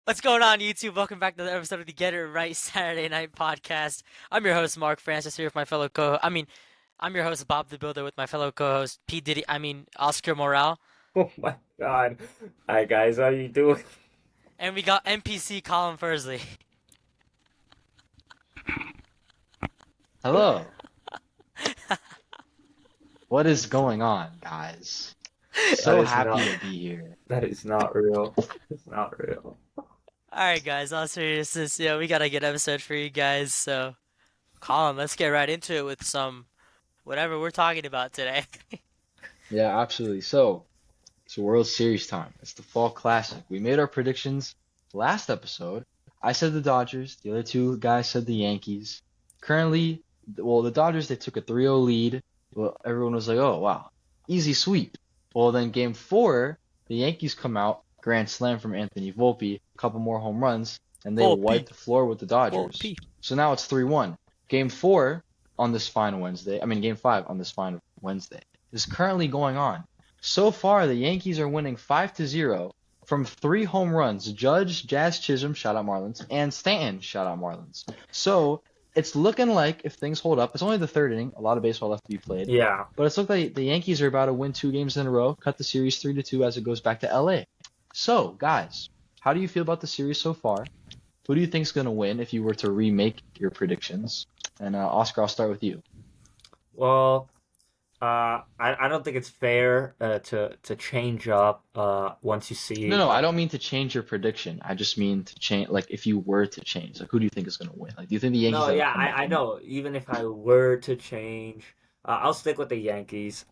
What's going on, YouTube? Welcome back to another episode of the Get It Right Saturday Night Podcast. I'm your host, Mark Francis, here with my fellow I'm your host, Bob the Builder, with my fellow co-host, Oscar Morale, Oh my God. Hi guys, how you doing? and we got NPC Colin Fursley. Hello. What is going on, guys? That So is happy not to be here. that is not real. It's not real. All right, guys, all seriousness, we got a good episode for you guys. So, Colin, let's get right into it with some whatever we're talking about today. Yeah, absolutely. So, it's World Series time. It's the Fall Classic. We made our predictions last episode. I said the Dodgers. The other two guys said the Yankees. Currently, well, the Dodgers, they took a 3-0 lead. Well, everyone was like, oh, wow, easy sweep. Well, then game four, the Yankees come out, grand slam from Anthony Volpe, a couple more home runs, and they Volpe, wipe the floor with the Dodgers. Volpe. So now it's 3-1. Game four on this fine Wednesday, I mean, game five on this fine Wednesday is currently going on. So far, the Yankees are winning 5-0 from 3 home runs. Judge, Jazz Chisholm, shout out Marlins, and Stanton, shout out Marlins. So it's looking like if things hold up, it's only the third inning, a lot of baseball left to be played, Yeah. but it's looking like the Yankees are about to win 2 games in a row, cut the series 3-2 as it goes back to LA. So, guys, how do you feel about the series so far? Who do you think's going to win if you were to remake your predictions? And Oscar, I'll start with you. Well, I don't think it's fair to change up once you see No, I don't mean to change your prediction. I just mean to change, like, if you were to change, like, who do you think is going to win? Like, do you think the Yankees No, have yeah, enough I in them? know. Even if I were to change, I'll stick with the Yankees.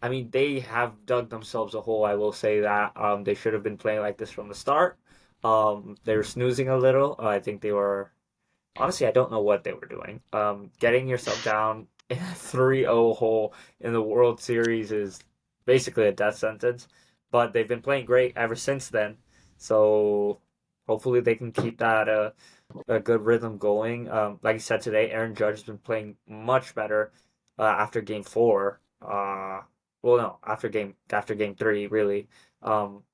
I mean, they have dug themselves a hole. I will say that. They should have been playing like this from the start. They were snoozing a little. I think they were. Honestly, I don't know what they were doing. Getting yourself down in a 3-0 hole in the World Series is basically a death sentence. But they've been playing great ever since then. So hopefully they can keep that a good rhythm going. Like you said today, Aaron Judge has been playing much better after Game 4. Well, no, after Game 3, really.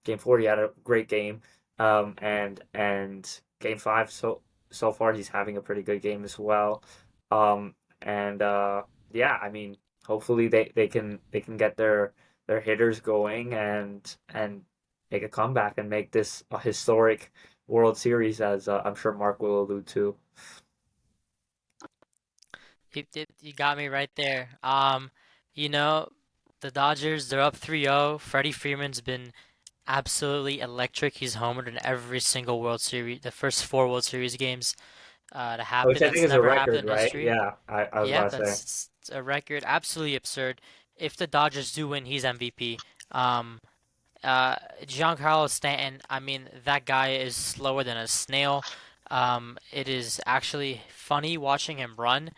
Game 4, he had a great game. And Game 5, so far he's having a pretty good game as well. And yeah, I mean, hopefully they can get their hitters going and make a comeback and make this a historic World Series, as I'm sure Mark will allude to. You got me right there. You know, the Dodgers, they're up 3-0. Freddie Freeman's been absolutely electric. He's homered in every single World Series, the first four World Series games to Which happen. I think That's is a never happened record, in right? history. Yeah, I was Yeah, about to say. that's a record. Absolutely absurd. If the Dodgers do win, he's MVP. Um, Giancarlo Stanton, I mean, that guy is slower than a snail. It is actually funny watching him run,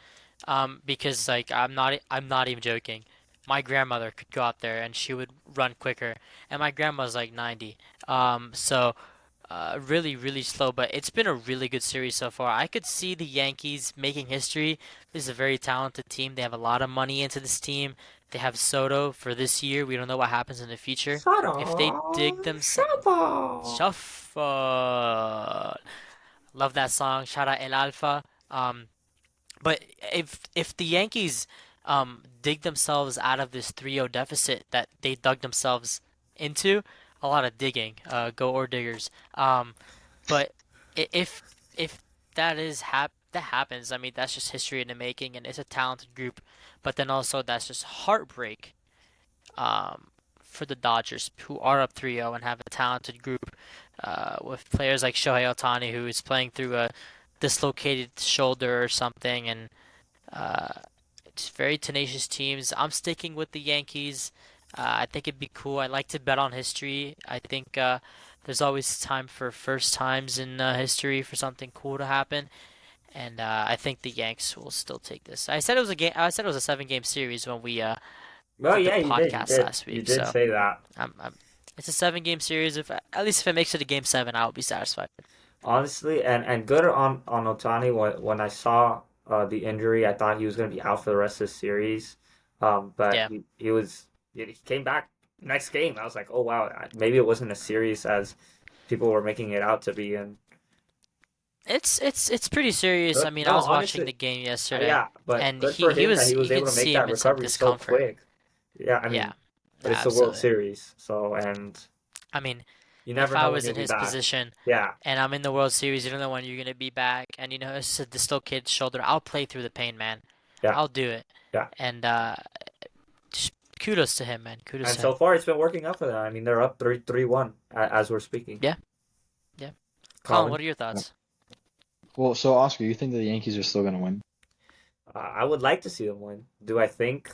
because like I'm not even joking. My grandmother could go out there and she would run quicker, and my grandma's like 90. So really, really slow, but it's been a really good series so far. I could see the Yankees making history. This is a very talented team. They have a lot of money into this team. They have Soto for this year. We don't know what happens in the future. Shut If they dig up! themselves, Shut up! shuffle. Love that song. Shout out El Alfa. But if the Yankees dig themselves out of this 3-0 deficit that they dug themselves into, a lot of digging, go or diggers. But if that happens, I mean that's just history in the making, and it's a talented group. But then also that's just heartbreak for the Dodgers, who are up 3-0 and have a talented group with players like Shohei Ohtani, who is playing through a dislocated shoulder or something, and uh, it's very tenacious teams. I'm sticking with the Yankees. I think it'd be cool. I like to bet on history. I think there's always time for first times in history for something cool to happen, and I think the Yanks will still take this. I said it was a game. I said it was a 7 game series when we Well, did the yeah, you did, you podcast did, last you week. did So say that. it's a 7 game series. If at least if it makes it a game 7, I'll be satisfied. Honestly, and good on Otani. When I saw the injury, I thought he was going to be out for the rest of the series. But Yeah. he came back next game. I was like, oh wow, maybe it wasn't as serious people were making it out to be. And It's pretty serious. I mean, I no, was watching honestly, the game yesterday, yeah, but and good for he him that was he was you able could to make see that him in some recovery so discomfort. quick. Yeah, I Yeah, mean, but it's the World absolutely. Series, so and I mean, you if never I know when was you'll in be his back. position Yeah, and I'm in the World Series, you don't know when you're gonna be back, and it's a dislocated shoulder. I'll play through the pain, man. yeah, I'll do it. yeah. And just kudos to him, man. Kudos And to so him. far, it's been working out for them. I mean, they're up 3-1 as we're speaking. Yeah, yeah. Colin, Colin, what are your thoughts? Well, so Oscar, you think that the Yankees are still gonna win? I would like to see them win. Do I think?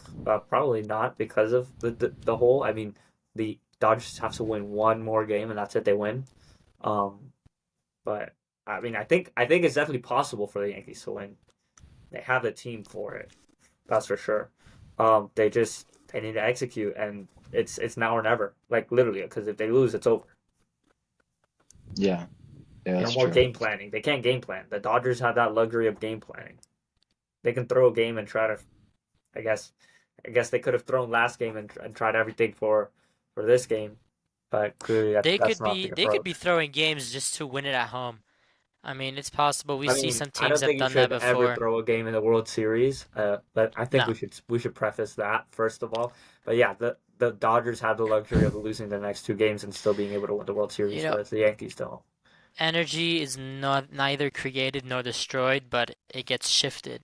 Probably not because of the whole. I mean, the Dodgers have to win one more game, and that's it. They win. Um, but I mean, I think it's definitely possible for the Yankees to win. They have the team for it. That's for sure. They need to execute, and it's now or never. Like literally, because if they lose, it's over. Yeah, yeah, No that's more true. game planning. They can't game plan. The Dodgers have that luxury of game planning. They can throw a game and try to. I guess, I guess they could have thrown last game and tried everything for this game, but clearly that's not the They could approach. be throwing games just to win it at home. I mean, it's possible. We I see mean, some I teams don't have think you done that should ever before. throw a game in the World Series. But I think No, we should preface that first of all. But yeah, the Dodgers have the luxury of losing the next two games and still being able to win the World you Series, know, whereas the Yankees don't. energy is not neither created nor destroyed, but it gets shifted.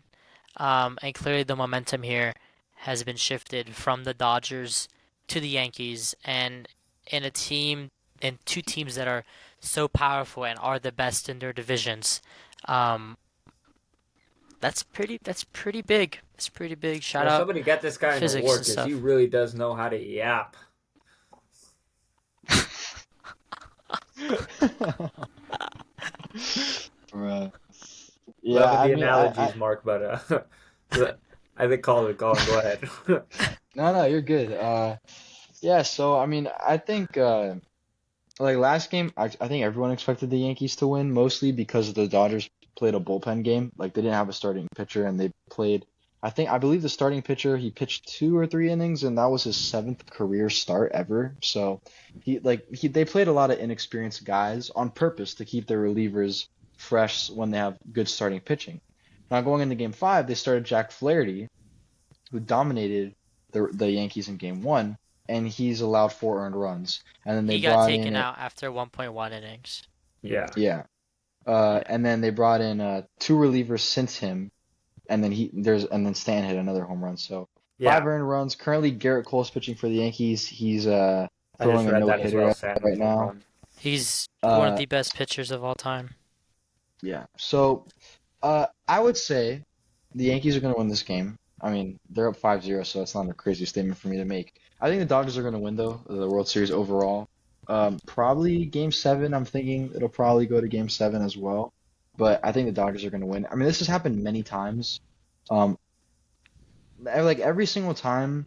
And clearly the momentum here has been shifted from the Dodgers to the Yankees, and in a team in two teams that are so powerful and are the best in their divisions. Um, that's pretty big. That's pretty big. Shout Yeah, out somebody get this guy an physics award and because he stuff. really does know how to yap. Right. Yeah, Loving I the mean, analogies, Mark, but I think Colin, go ahead. no, no, you're good. Yeah, so I mean, I think like last game, I think everyone expected the Yankees to win, mostly because the Dodgers played a bullpen game. Like they didn't have a starting pitcher, and they played. I believe the starting pitcher he pitched 2 or 3 innings, and that was his seventh career start ever. So they played a lot of inexperienced guys on purpose to keep their relievers fresh when they have good starting pitching. Now going into Game 5, they started Jack Flaherty, who dominated the Yankees in Game 1, and he's allowed 4 earned runs. And then they He got brought taken in out after 1.1 innings. Yeah, yeah. Yeah. And then they brought in 2 relievers since him, and then Stan hit another home run. So five yeah, earned runs. Currently, Garrett Cole's pitching for the Yankees. He's I just throwing a read no that as well. hitter Stan right with home now. run. He's one of Uh, the best pitchers of all time. yeah. So I would say the Yankees are going to win this game. I mean, they're up 5-0, so it's not a crazy statement for me to make. I think the Dodgers are going to win though, the World Series overall. Probably Game 7. I'm thinking it'll probably go to Game 7 as well. But I think the Dodgers are going to win. I mean, this has happened many times. Um, like every single time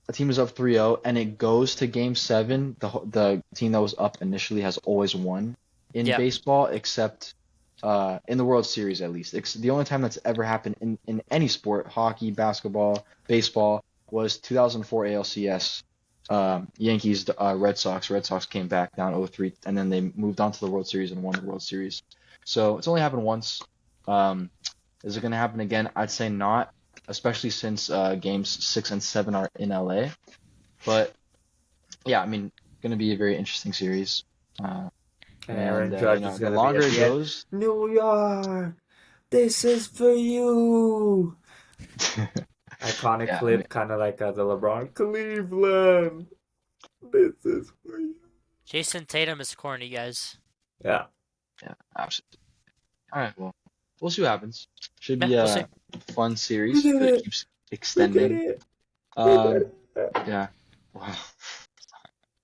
a team is up 3-0 and it goes to Game 7, the team that was up initially has always won in Yep. baseball, except in the World Series at least. It's the only time that's ever happened in any sport, hockey, basketball, baseball, was 2004 ALCS. Yankees, Red Sox. Red Sox came back down 0-3, and then they moved on to the World Series and won the World Series. So it's only happened once. Um, is it going to happen again? I'd say not, especially since games 6 and 7 are in LA. But yeah, I mean, going to be a very interesting series. Uh, And and Aaron Judge is the gonna be longer at it the end. goes, New York, this is for you. Iconic yeah, I mean, clip, kind of like the LeBron Cleveland. This is for you. Jason Tatum is corny, guys. Yeah. yeah, absolutely. All right, well, we'll see what happens. Should Yeah, be we'll see. a fun We series if did it it. keeps We did extending. it. We did Um, it. yeah, wow,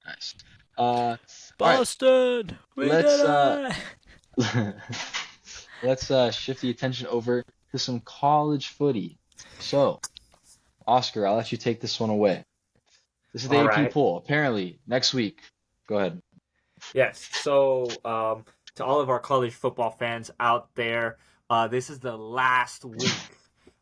nice. All right, Boston, we did let's it. let's shift the attention over to some college footy. So, Oscar, I'll let you take this one away. This is the All AP right. poll. Apparently, next week. Go ahead. Yes. So, to all of our college football fans out there, this is the last week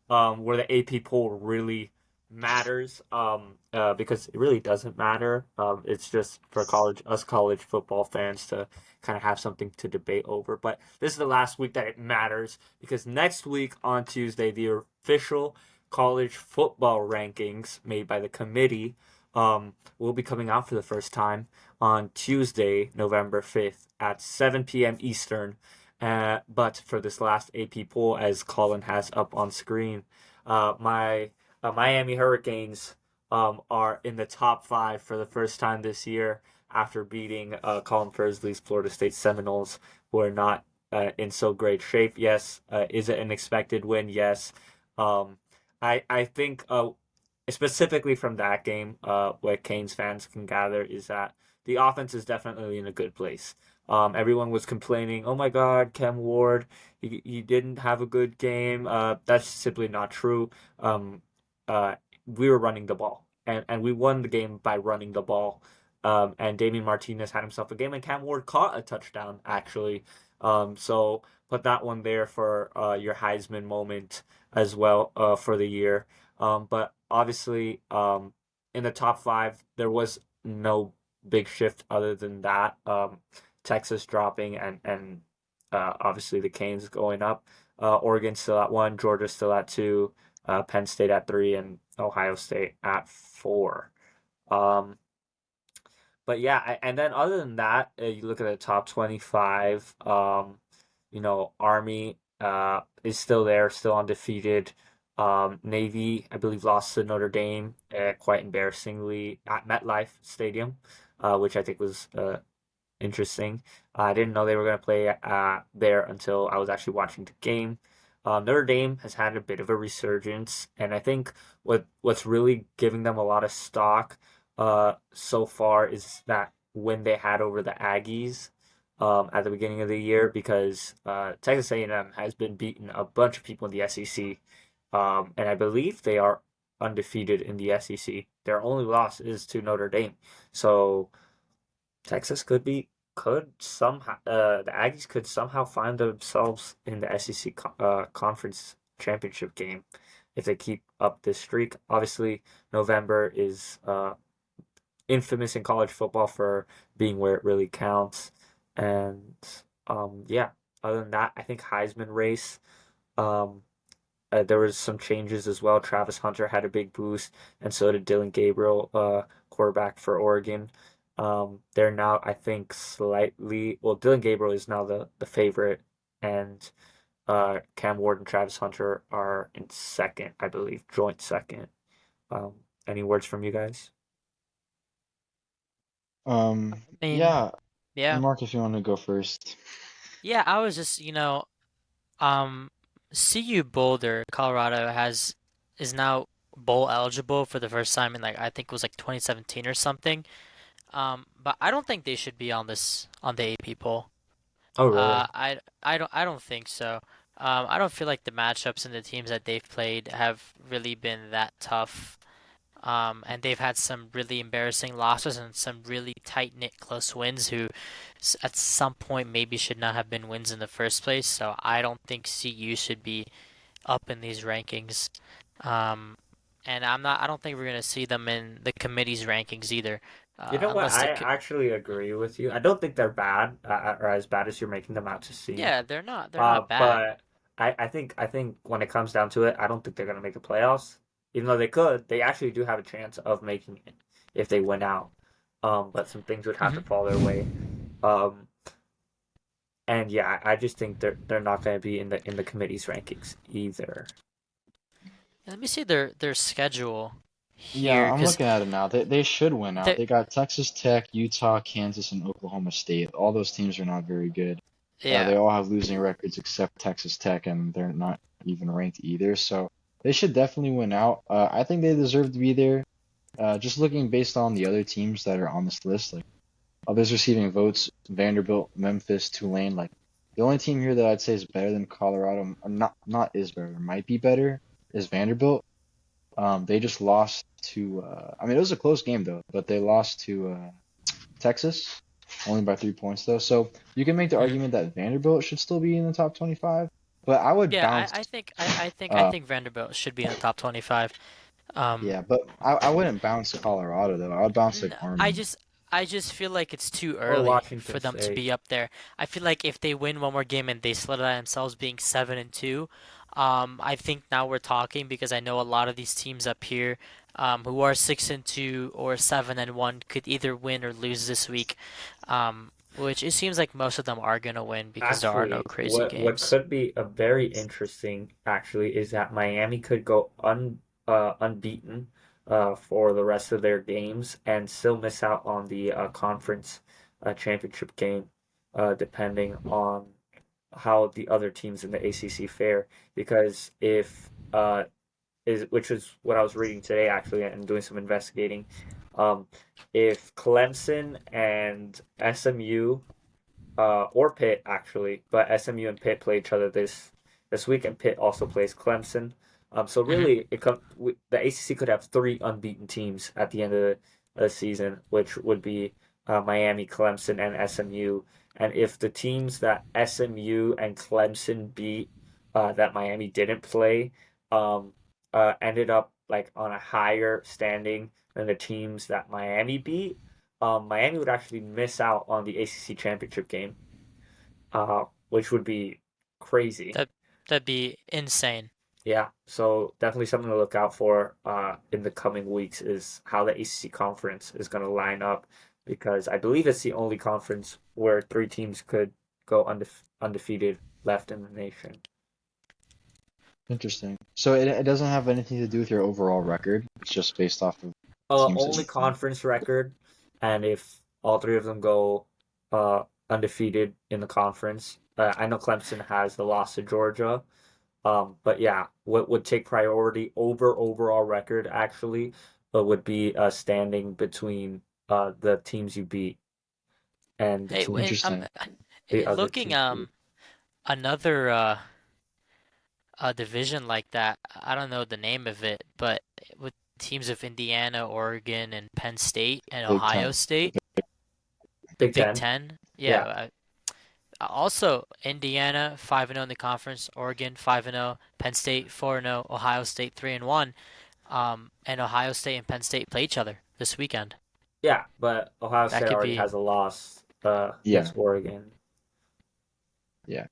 where the AP poll really matters because it really doesn't matter. It's just for college football fans to kind of have something to debate over. But this is the last week that it matters because next week on Tuesday, the official college football rankings made by the committee will be coming out for the first time on Tuesday, November 5th at 7 p.m. Eastern. But for this last AP poll, as Colin has up on screen, my Miami Hurricanes are in the top five for the first time this year after beating Colin Fursley's Florida State Seminoles, who are not in so great shape. Yes, is it an expected win? Yes. Um, I think specifically from that game, what Canes fans can gather is that the offense is definitely in a good place. Everyone was complaining, "Oh my God, Cam Ward, he didn't have a good game." That's simply not true. Um, we were running the ball, and we won the game by running the ball. And Damian Martinez had himself a game, and Cam Ward caught a touchdown actually. So put that one there for your Heisman moment as well for the year. But obviously, in the top five, there was no big shift other than that. Texas dropping and obviously the Canes going up. Oregon still at one, Georgia still at two, Penn State at three, and Ohio State at four. Um, but yeah, and then other than that, you look at the top 25. Army is still there, still undefeated. Navy, I believe, lost to Notre Dame quite embarrassingly at MetLife Stadium, which I think was interesting. I didn't know they were going to play there until I was actually watching the game. Notre Dame has had a bit of a resurgence, and I think what's really giving them a lot of stock so far is that win they had over the Aggies at the beginning of the year because Texas A&M has been beating a bunch of people in the SEC, and I believe they are undefeated in the SEC. Their only loss is to Notre Dame, so Texas could somehow the Aggies could somehow find themselves in the SEC conference championship game if they keep up this streak. Obviously, November is infamous in college football for being where it really counts, and yeah. Other than that, I think Heisman race. Um, there was some changes as well. Travis Hunter had a big boost, and so did Dylan Gabriel, quarterback for Oregon. They're now, I think, slightly. Well, Dylan Gabriel is now the favorite, and Cam Ward and Travis Hunter are in second, I believe, joint second. Um, any words from you guys? I mean, Yeah, yeah, Mark, if you want to go first. yeah. I was just, um, CU Boulder, Colorado is now bowl eligible for the first time in like I think it was like 2017 or something. But I don't think they should be on the AP poll. Oh, really? I don't think so. I don't feel like the matchups and the teams that they've played have really been that tough. And they've had some really embarrassing losses and some really tight-knit close wins who at some point maybe should not have been wins in the first place. So I don't think CU should be up in these rankings. Um, and I don't think we're gonna see them in the committee's rankings either. You know what? Unless I the actually agree with you. I don't think they're bad or as bad as you're making them out to seem. Yeah, they're not bad. But I think when it comes down to it, I don't think they're gonna make the playoffs. Even though they could, they actually do have a chance of making it if they win out. But some things would have to Hmm. fall their way. Um, and yeah, I just think they're not gonna be in the committee's rankings either. Let me see their schedule Yeah, here, I'm because looking at it now. They should win out. they They got Texas Tech, Utah, Kansas, and Oklahoma State. All those teams are not very good. They yeah. all have losing records except Texas Tech, and they're not even ranked either. So they should definitely win out. I think they deserve to be there. Just looking based on the other teams that are on this list, like others receiving votes, Vanderbilt, Memphis, Tulane. Like the only team here that I'd say is better than Colorado, or not is better, might be better, is Vanderbilt. They just lost to. I mean, it was a close game though, but they lost to Texas only by 3 points though. So you can make the Mhm. argument that Vanderbilt should still be in the top 25, but I would Yeah, bounce. I Uh, think Vanderbilt should be in the top 25. Um, Yeah, but I wouldn't bounce Colorado though. I would bounce like I Army. just I just feel like it's too or early Washington for them to State. be up there. I feel like if they win one more game and they solidify themselves being 7-2, I think now we're talking because I know a lot of these teams up here, who are 6-2 or 7-1 could either win or lose this week. Which it seems like most of them are gonna win because there are no Actually, crazy what games. could be a very interesting actually is that Miami could go unbeaten for the rest of their games and still miss out on the conference championship game, depending on how the other teams in the ACC fare. Because if is which is what I was reading today actually and doing some investigating, um, if Clemson and SMU or Pitt actually, but SMU and Pitt play each other this week, and Pitt also plays Clemson. So Hmm. really, the ACC could have three unbeaten teams at the end of the season, which would be Miami, Clemson, and SMU. And if the teams that SMU and Clemson beat, that Miami didn't play, um, ended up like on a higher standing than the teams that Miami beat, Miami would actually miss out on the ACC championship game, which would be crazy. That that'd be insane. Yeah, so definitely something to look out for in the coming weeks is how the ACC conference is going to line up because I believe it's the only conference where three teams could go undefeated left in the nation. Interesting. So it doesn't have anything to do with your overall record. It's just based off of teams that Only you play. conference record, and if all three of them go undefeated in the conference, I know Clemson has the loss to Georgia. But yeah, what would take priority over overall record actually would be standing between the teams you beat and Hey, when I'm Interesting. the other looking teams you beat. another a division like that. I don't know the name of it, but with teams of Indiana, Oregon, and Penn State and Big Ohio Ten. State, the Big Big Ten. Ten. Yeah, Yeah. Also, Indiana 5-0 in the conference, Oregon 5-0, Penn State 4-0, Ohio State 3-1. And Ohio State and Penn State play each other this weekend. yeah, but Ohio That State could already be has a loss Yeah, against Oregon. yeah.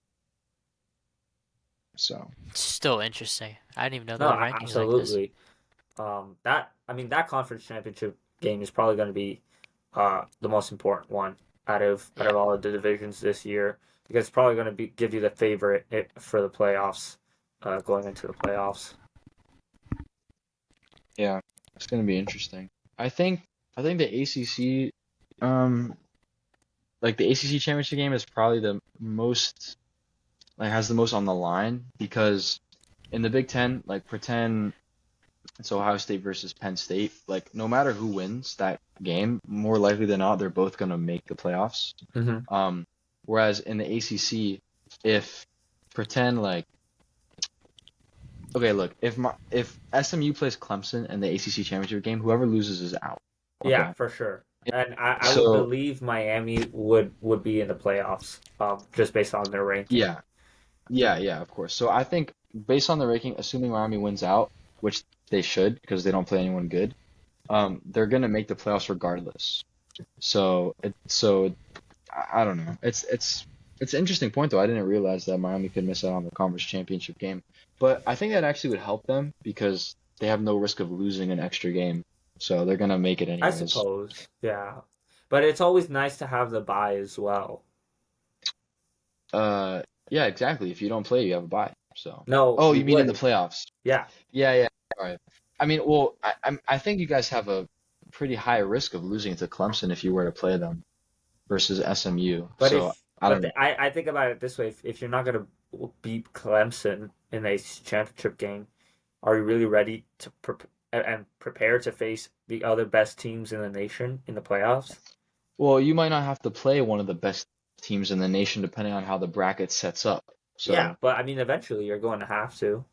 So still interesting. I didn't even know No, there were rankings like this. absolutely. That I mean that conference championship game is probably going to be the most important one out of Yeah. all of the divisions this year because it's probably going to be give you the favorite for the playoffs, going into the playoffs. yeah, it's gonna be interesting. I think I think the ACC, um, like the ACC championship game is probably the most like has the most on the line because in the Big Ten, like pretend it's Ohio State versus Penn State. Like no matter who wins that game, more likely than not, they're both gonna make the playoffs. Mm-hmm. Um, whereas in the ACC, if pretend like okay, look, if SMU plays Clemson in the ACC championship game, whoever loses is out. Yeah, Okay, for sure. And I would so believe Miami would be in the playoffs, just based on their ranking. yeah, yeah, of course. So I think based on the ranking, assuming Miami wins out, which they should because they don't play anyone good, they're gonna make the playoffs regardless. So I don't know. It's an interesting point though. I didn't realize that Miami could miss out on the conference championship game, but I think that actually would help them because they have no risk of losing an extra game, so they're gonna make it I anyways. suppose, yeah. But it's always nice to have the bye as well. Uh, yeah, exactly. If you don't play, you have a bye. So, No, oh, you you mean in the would. playoffs? Yeah. Yeah, yeah. All right. I mean, well, I think you guys have a pretty high risk of losing to Clemson if you were to play them versus SMU. But So I don't know. I think about it this way: if you're not gonna beat Clemson in a championship game, are you really ready to and prepare to face the other best teams in the nation in the playoffs? Well, you might not have to play one of the best teams in the nation depending on how the bracket sets up. Yeah, So but I mean, eventually you're going to have to.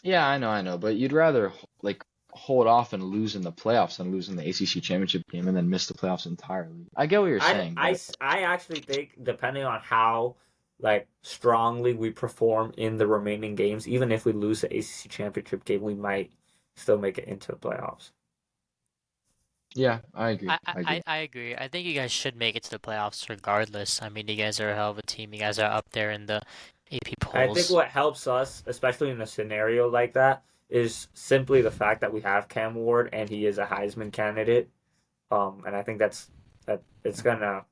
yeah, I know, but you'd rather like hold off and lose in the playoffs than lose in the ACC championship game and then miss the playoffs entirely. I get what you're saying, but I actually think depending on how like strongly we perform in the remaining games, even if we lose the ACC championship game, we might still make it into the playoffs. Yeah, I agree. I, I I, agree. I agree. I think you guys should make it to the playoffs regardless. I mean, you guys are a hell of a team. You guys are up there in the AP I think polls. what helps us, especially in a scenario like that, is simply the fact that we have Cam Ward and he is a Heisman candidate. And I think that it's gonna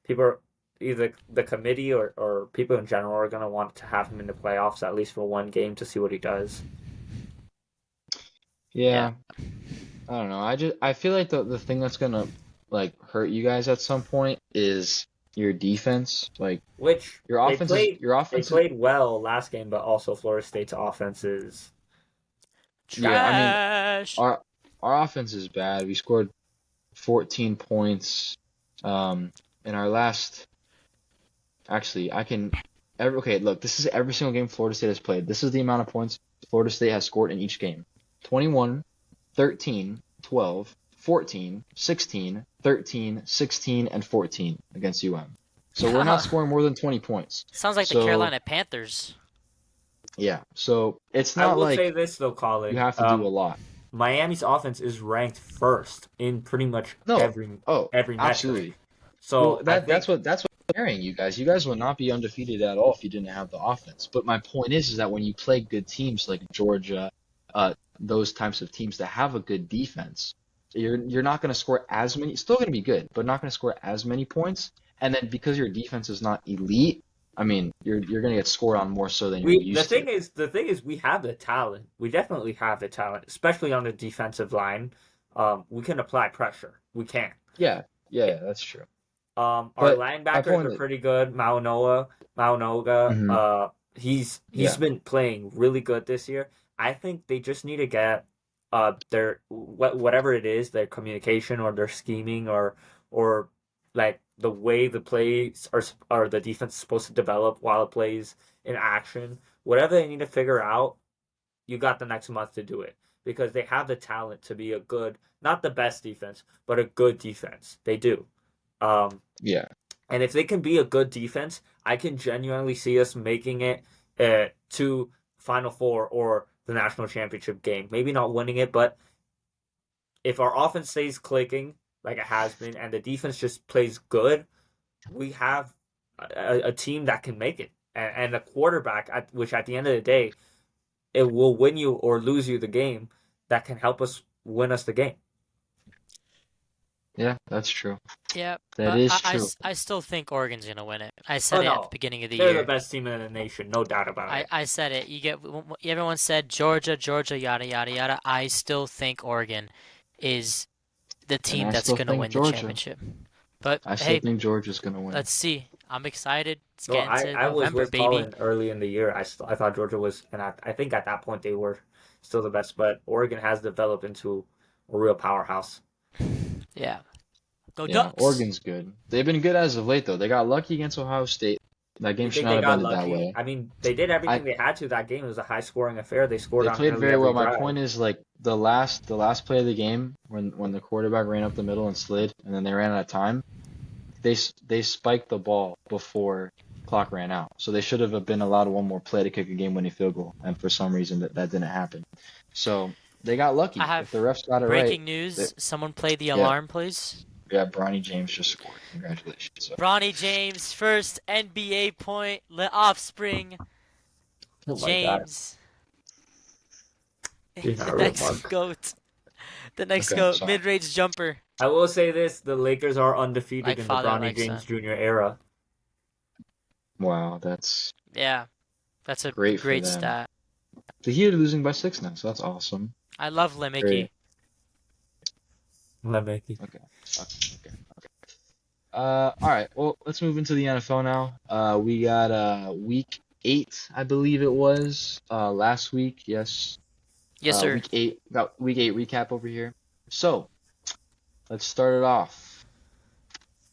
people are, either the committee or people in general are gonna want to have him in the playoffs at least for one game to see what he does. Yeah. Yeah, I don't know. I feel like the thing that's gonna like hurt you guys at some point is your defense. Like Which your they offense is played well last game, but also Florida State's offense is yeah, I mean Trash. our our offense is bad. We scored 14 points in our last actually I can okay, look, this is every single game Florida State has played. This is the amount of points Florida State has scored in each game. 21, 13, 12, 14, 16, 13, 16, and 14 against UM. So we're not scoring more than 20 points. Sounds like the So, Carolina Panthers. yeah. So it's I not will say like this though, you Colin. have to do a lot. Miami's offense is ranked first in pretty much No. Oh, every metric. absolutely. Well, So I that's think what I'm carrying you guys. You guys would not be undefeated at all if you didn't have the offense. But my point is that when you play good teams like Georgia, those types of teams that have a good defense, you're not going to score as many. Still going to be good, but not going to score as many points. And then because your defense is not elite, I mean, you're going to get scored on more so than you're we used to. the thing is we have the talent. We definitely have the talent, especially on the defensive line. We can apply pressure. We can. Yeah, yeah, that's true. Our But my linebackers point are is, pretty good. Maunoga. mhm, He's yeah, been playing really good this year. I think they just need to get their whatever it is, their communication or their scheming or like the way the plays are the defense is supposed to develop while it plays in action. Whatever they need to figure out, you got the next month to do it because they have the talent to be a good, not the best defense, but a good defense. They do. Um, yeah. and if they can be a good defense, I can genuinely see us making it to Final Four or the national championship game. Maybe not winning it, but if our offense stays clicking like it has been, and the defense just plays good, we have a team that can make it, and a quarterback, which at the end of the day, it will win you or lose you the game, that can help us win us the game. Yeah, that's true. Yeah, That but is true. I still think Oregon's gonna win it. I Oh said it at the no, beginning of the they're the year. best team in the nation, no doubt about it. I said it. You get everyone said Georgia, Georgia, yada yada yada. I still think Oregon is the And team I that's still gonna think win the Georgia. championship. But I still hey, think Georgia's gonna win. let's see. I'm excited. It's No, getting to I was November, with baby. Colin early in the year. I thought Georgia was, and I think at that point they were still the best, but Oregon has developed into a real powerhouse. Yeah, go Yeah, Ducks. Oregon's good. They've been good as of late, though. They got lucky against Ohio State. That game You should think not they have got ended that lucky? way. I mean, they did I everything they had to that game. It was a high scoring affair. They scored They on played nearly very well. every My drive. point is like the last play of the game when the quarterback ran up the middle and slid, and then they ran out of time. They spiked the ball before clock ran out, so they should have been allowed one more play to kick a game-winning field goal, and for some reason that didn't happen. So they got I lucky. If the have refs got it right, breaking they, news. Someone play the yeah, alarm, please. yeah, Bronny James just scored. Congratulations. So, Bronny James, first NBA point, offspring. Oh my god, James, you're the not a real next mark. goat. The next okay, goat, sorry. mid-range jumper. I will say this: the Lakers are undefeated Like in the father, Bronny like James son. Jr. era. Wow, that's Yeah, that's a great for great them. stat. The Heat are losing by 6 now, so that's awesome. I love Great. Limiki. Lemeki. Okay. Okay. All right. Well, let's move into the NFL now. We got week 8, I believe it was. Last week, yes. Yes, sir. Week 8. Got week 8 recap over here. So let's start it off.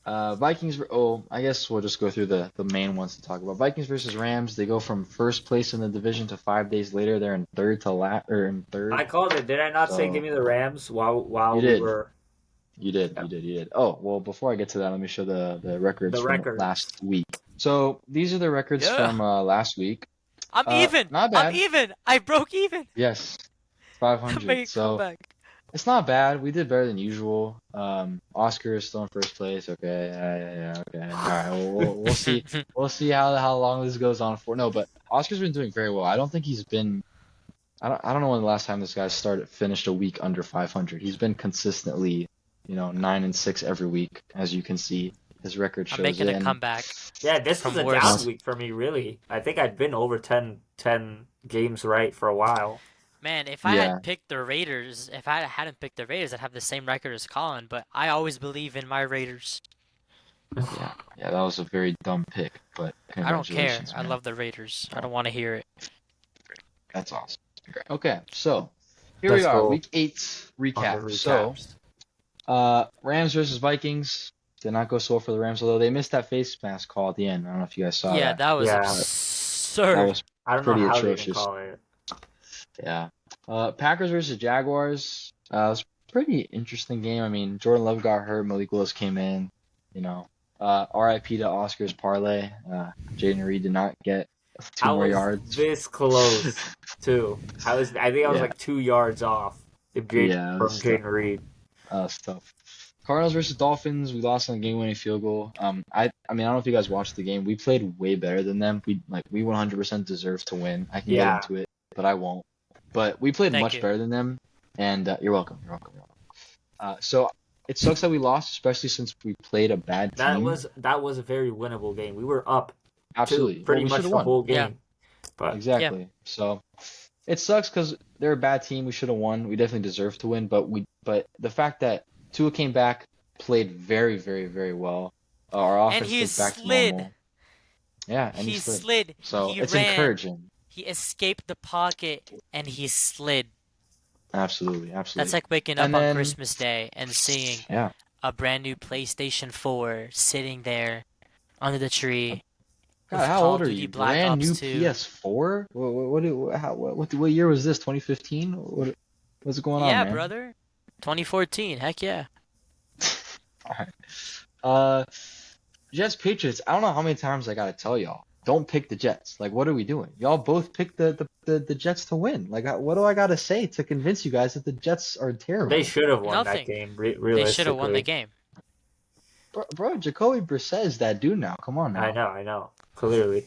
Vikings. Oh, I guess we'll just go through the main ones to talk about. Vikings versus Rams. They go from first place in the division to 5 days later they're in third to or in I third. called it. Did I not say give So me the Rams you while we did. were You did, yeah, you did, you did. Oh, well, before I get to that, let me show the records the from records? last week. So these are the records Yeah. from last week. I'm even. Not I'm bad. even. I broke even. Yes. 500. Make a So comeback. it's not bad. We did better than usual. Oscar is still in first place. Okay, yeah, okay. All right, we'll see. We'll see how long this goes on for. No, but Oscar's been doing very well. I don't think he's been. I don't know when the last time this guy finished a week under 500. He's been consistently, 9-6 every week, as you can see. His record I'm shows making it, a and comeback Yeah, this was from a down worst. week for me, really. I think I'd been over 10 games right for a while. Man, if I yeah, had picked the Raiders, if I hadn't picked the Raiders, I'd have the same record as Colin, but I always believe in my Raiders. yeah, that was a very dumb pick, but I don't care. congratulations, I man. love the Raiders. I Oh, don't want to hear it. that's awesome. Okay, so here we Let's are, go week 8 on the recap. So, recaps. Rams versus Vikings did not go so well for the Rams, although they missed that face mask call at the end. I don't know if you guys saw Yeah, that, that was Yeah, but that absurd. was I don't know pretty how they didn't atrocious. call it. Yeah. Packers versus Jaguars. It was a pretty interesting game. I mean, Jordan Love got hurt. Malik Willis came in. You know, RIP to Oscar's parlay. Jaden Reed did not get two I more was yards. this close too. I think I was Yeah, like 2 yards off yeah, it from was tough. Jaden Reed. Tough. Cardinals versus Dolphins. We lost on a game-winning field goal. I mean, I don't know if you guys watched the game. We played way better than them. We 100% deserve to win. I can get Yeah, into it, but I won't. But we played Thank much you. better than them, and you're welcome. You're welcome. You're welcome. So it sucks that we lost, especially since we played a bad team. that was a very winnable game. We were up to Absolutely. Well, pretty we should much have the won. whole Yeah, game, but yeah. Exactly. So it sucks because they're a bad team. We should have won. We definitely deserve to win. But the fact that Tua came back, played very, very, very well. Our And offense he looked back to slid. normal. Yeah, and he He slid. slid. So He it's ran. encouraging. He escaped the pocket and he slid. Absolutely, That's absolutely. like waking And up on then, Christmas Day and seeing yeah. a brand new PlayStation 4 sitting there under the tree God, with how Call old of are Duty you? Black Brand Ops new 2. PS4? What year was this? 2015? What's going on, Yeah, man? brother. 2014. Heck yeah. All right. Uh, Jets Patriots. I don't know how many times I gotta tell y'all. Don't pick the Jets. Like, what are we doing? Y'all both picked the Jets to win. Like, what do I gotta say to convince you guys that the Jets are they terrible? should have won that Nothing. game. They should have won the Realistically, game. Bro, Jacoby Brissett is that dude now. Come on now. I know, clearly.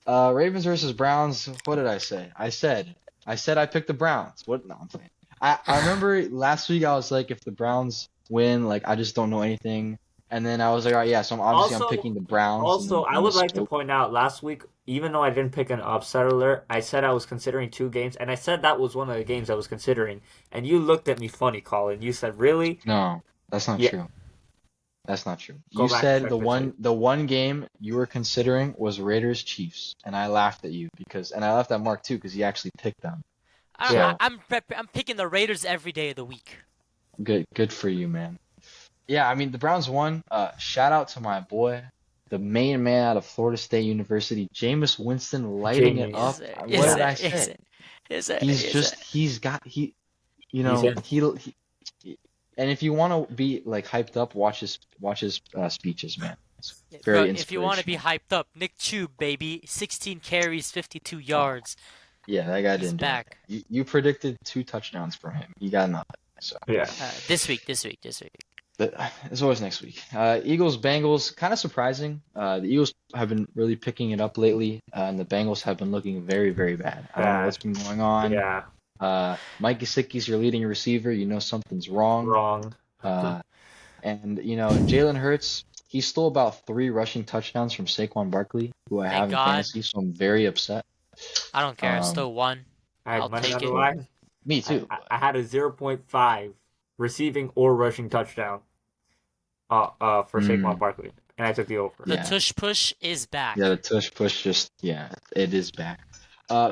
Ravens versus Browns. What did I say? I picked the Browns. What? No, I'm playing. I remember last week I was like, if the Browns win, like I just don't know anything. And then I was like, all right, yeah. So I'm Also, picking the Browns, and Also, then I and the would like to smoke. point out last week, even though I didn't pick an upset alert, I said I was considering 2 games, and I said that was one of the games I was considering. And you looked at me funny, Colin. You said, "Really?" No, that's not Yeah, true. That's not true. go You back and said check the the tape. one game you were considering was Raiders Chiefs, and I laughed at you and I laughed at Mark too because he actually picked them. Yeah, So I'm picking the Raiders every day of the week. good for you, man. Yeah, I mean the Browns won. Shout out to my boy, the main man out of Florida State University, Jameis Winston, lighting it Jameis. Is up. it? What Is Yeah, did I it? Is say? it? Is it? He's Is just it? he's got he you he's know in. he and if you want to be like hyped up, watch his speeches, man. It's Bro, very if you want to be inspirational. hyped up, Nick Chubb, baby, 16 carries, 52 Oh, yards. yeah, that guy He's didn't do anything. back. You predicted 2 touchdowns for him. He got nothing. So Yeah, This week. but it's always next week. Eagles Bengals, kind of surprising. The Eagles have been really picking it up lately, and the Bengals have been looking very, very bad. I don't know what's bad. been going on. Yeah, Mike Gesicki's your leading receiver. You know something's wrong. wrong. Uh, and Jalen Hurts, he stole about 3 rushing touchdowns from Saquon Barkley, who I Thank have in God. fantasy, so I'm very upset. I don't care. It's Um, still one. I had I'll money on take the it. well, line. me I, too. I, But I had a 0.5 receiving or rushing touchdown. For Saquon mm, Barkley, and I took the over. The yeah, tush push is yeah, back. the tush push it is back.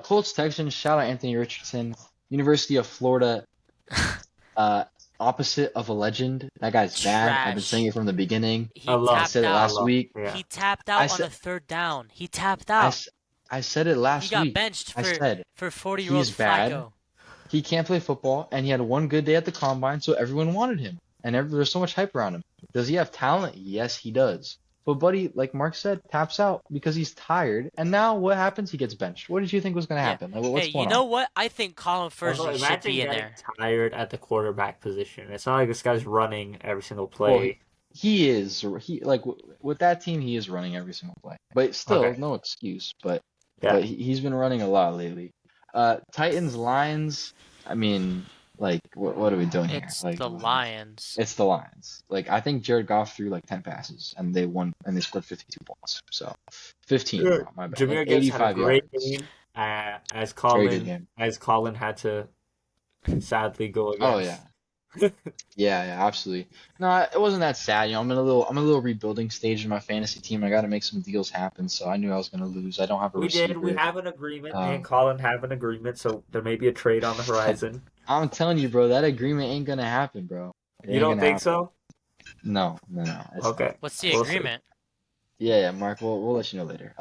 Colts Texans, shout out Anthony Richardson, University of Florida, uh, opposite of a legend. That guy's bad. I've been saying Trash. it from the beginning. He I Alum, tapped said it out. last alum. week. Yeah, He tapped I out on said a third down. He tapped I, out. s- I said it He last got week. benched I said for 40-year-old he's bad. Flacco. He can't play football, and he had one good day at the combine, so everyone wanted him, and there's so much hype around him. Does he have talent? Yes, he does. But Buddy, like Mark said, taps out because he's tired. And now what happens? He gets benched. What did you think was going to Yeah. happen? Hey, What's you going on? know what? I think Colin Also, Fursley should imagine be in getting there. tired at the quarterback position. It's not like this guy's running every single Well, play. he is. He like with that team, he is running every single play. But still, Okay. no excuse. But Yeah. he's been running a lot lately. Titans Lions. I mean, like what are we doing here? It's Like the Lions. it's the Lions. Like I think Jared Goff threw like 10 passes and they won and they scored 52 points. So 15, Sure. my bad. And Jameer Gibbs had a 85 great yards. game, as Very good Colin game. as Colin had to sadly go Oh yeah. against. Yeah, absolutely. No, it wasn't that sad. You know, I'm in a little rebuilding stage in my fantasy team. I got to make some deals happen, so I knew I was going to lose. I don't have a We did. We receiver. have an agreement. Me and Um, Colin have an agreement, so there may be a trade on the horizon. I'm telling you, bro, that agreement ain't gonna happen, bro. It You ain't don't gonna think happen. so? No, it's not. Okay. What's the We'll see. agreement? Yeah, Mark, we'll let you know later.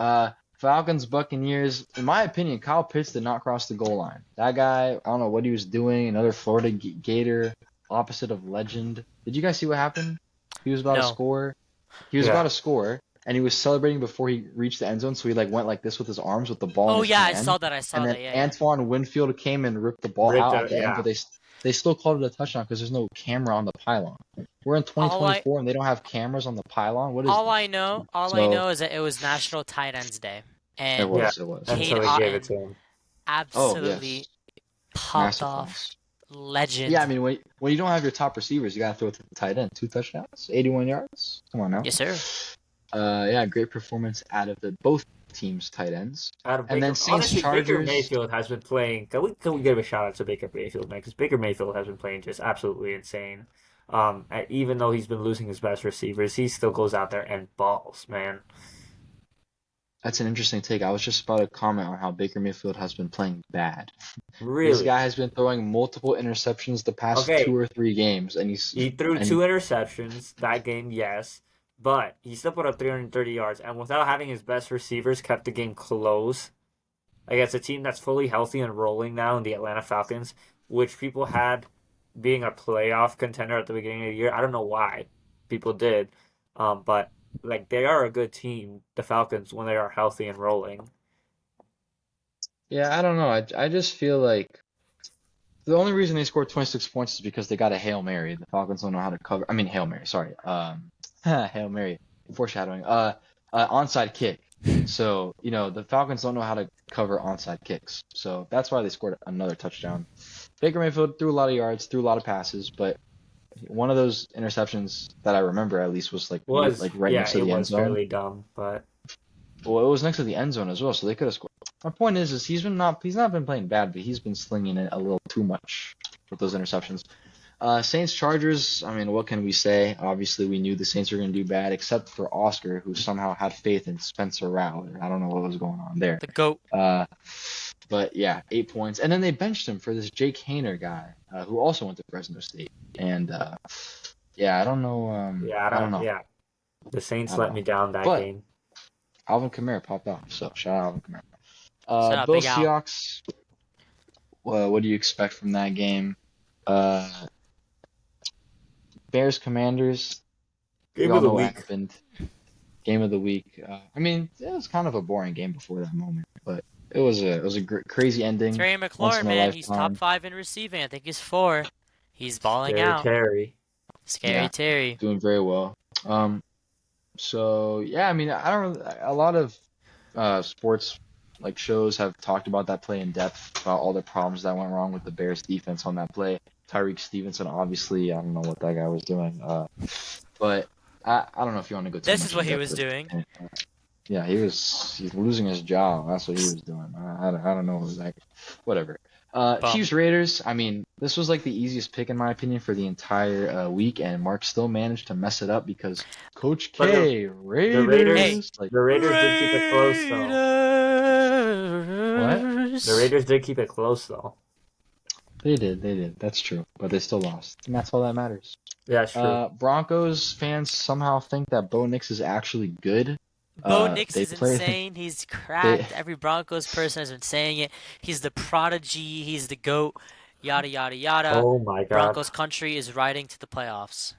Falcons, Buccaneers. In my opinion, Kyle Pitts did not cross the goal line. That guy, I don't know what he was doing. Another Florida Gator, opposite of legend. Did you guys see what happened? He was about to No. score. He was about Yeah. to score, and he was celebrating before he reached the end zone. So he like went like this with his arms with the ball in Oh his yeah, I hand, saw that. I and saw then that. Yeah, yeah. Antoine Winfield came and ripped the ball Ripped out at it. the end, Yeah. but they still called it a touchdown because there's no camera on the pylon. We're in All I 2024 and they don't have cameras on the pylon. What is all I this? know, all I So know is that it was National Tight Ends Day, it and Yeah. was, it was, it Cade Until they was. gave it Otten to him. Oh absolutely yes, popped off. masterclass. Yeah, I Legend. mean when you don't have your top receivers, you gotta throw it to the tight end. 2 touchdowns, 81 yards. Come on now. Yes, sir. Yeah, great performance out of the both teams' tight ends. Out of And then Baker, Saints honestly, Baker Chargers. Mayfield has been playing. Can we give a shout out to Baker Mayfield, man? Because Baker Mayfield has been playing just absolutely insane. Even though he's been losing his best receivers, he still goes out there and balls, man. That's an interesting take. I was just about to comment on how Baker Mayfield has been playing bad. This Really. guy has been throwing multiple interceptions the past two Okay, or three games, and he's he threw and two interceptions that game, yes, but he still put up 330 yards, and without having his best receivers, kept the game close against a team that's fully healthy and rolling now in the Atlanta Falcons, which people had being a playoff contender at the beginning of the year. I don't know why people did, but like they are a good team, the Falcons, when they are healthy and rolling. yeah, I don't know. I just feel like the only reason they scored 26 points is because they got a Hail Mary. The Falcons don't know how to cover. I mean, Hail Mary, sorry. Hail Mary, foreshadowing. Onside kick. So, the Falcons don't know how to cover onside kicks. So that's why they scored another touchdown. Baker Mayfield threw a lot of yards, threw a lot of passes, but one of those interceptions that I remember at least was like Was right Yeah, next to it the end was zone. fairly dumb, but Well, it was next to the end zone as well, so they could have scored. My point is he's not been playing bad, but he's been slinging it a little too much with those interceptions. Saints Chargers. I mean, what can we say? Obviously, we knew the Saints were going to do bad, except for Oscar, who somehow had faith in Spencer Rattler. I don't know what was going on there. The GOAT. Uh, but yeah, 8 points, and then they benched him for this Jake Haener guy, who also went to Fresno State. And yeah, I don't know. yeah, I don't know. yeah, the Saints I don't let know. me down that But game. Alvin Kamara popped off, so shout out Alvin Kamara. Shout out Bills Big Al. Seahawks. What do you expect from that game? Uh, Bears Commanders. We Game all of the know what week. happened. Game of the week. I mean, it was kind of a boring game before that moment, but it was a crazy ending. Terry Once McLaurin, in a man, he's top lifetime. 5 in receiving. I think he's 4. He's balling Scary out. Terry. Scary Yeah, Terry. doing very well. So yeah, I mean, I don't really, a lot of sports like shows have talked about that play in depth about all the problems that went wrong with the Bears defense on that play. Tyreek Stevenson, obviously, I don't know what that guy was doing. But I don't know if you want to go too This is much in what he depth was with doing. it. Yeah, he's losing his job. That's what he was doing. I don't know exactly. Whatever. Bum. Chiefs Raiders. I mean, this was like the easiest pick in my opinion for the entire week, and Mark still managed to mess it up because Coach But K the Raiders, Hey. Raiders. Like the Raiders did keep it close though. what? The Raiders. Raiders did keep it close though. They did. That's true, but they still lost, and that's all that matters. Yeah, that's true. Broncos fans somehow think that Bo Nix is actually good. Bo Nix They is play. insane. He's They cracked. Every Broncos person has been saying it. He's the prodigy. He's the GOAT. Yada, yada, yada. Oh my God. Broncos country is riding to the playoffs.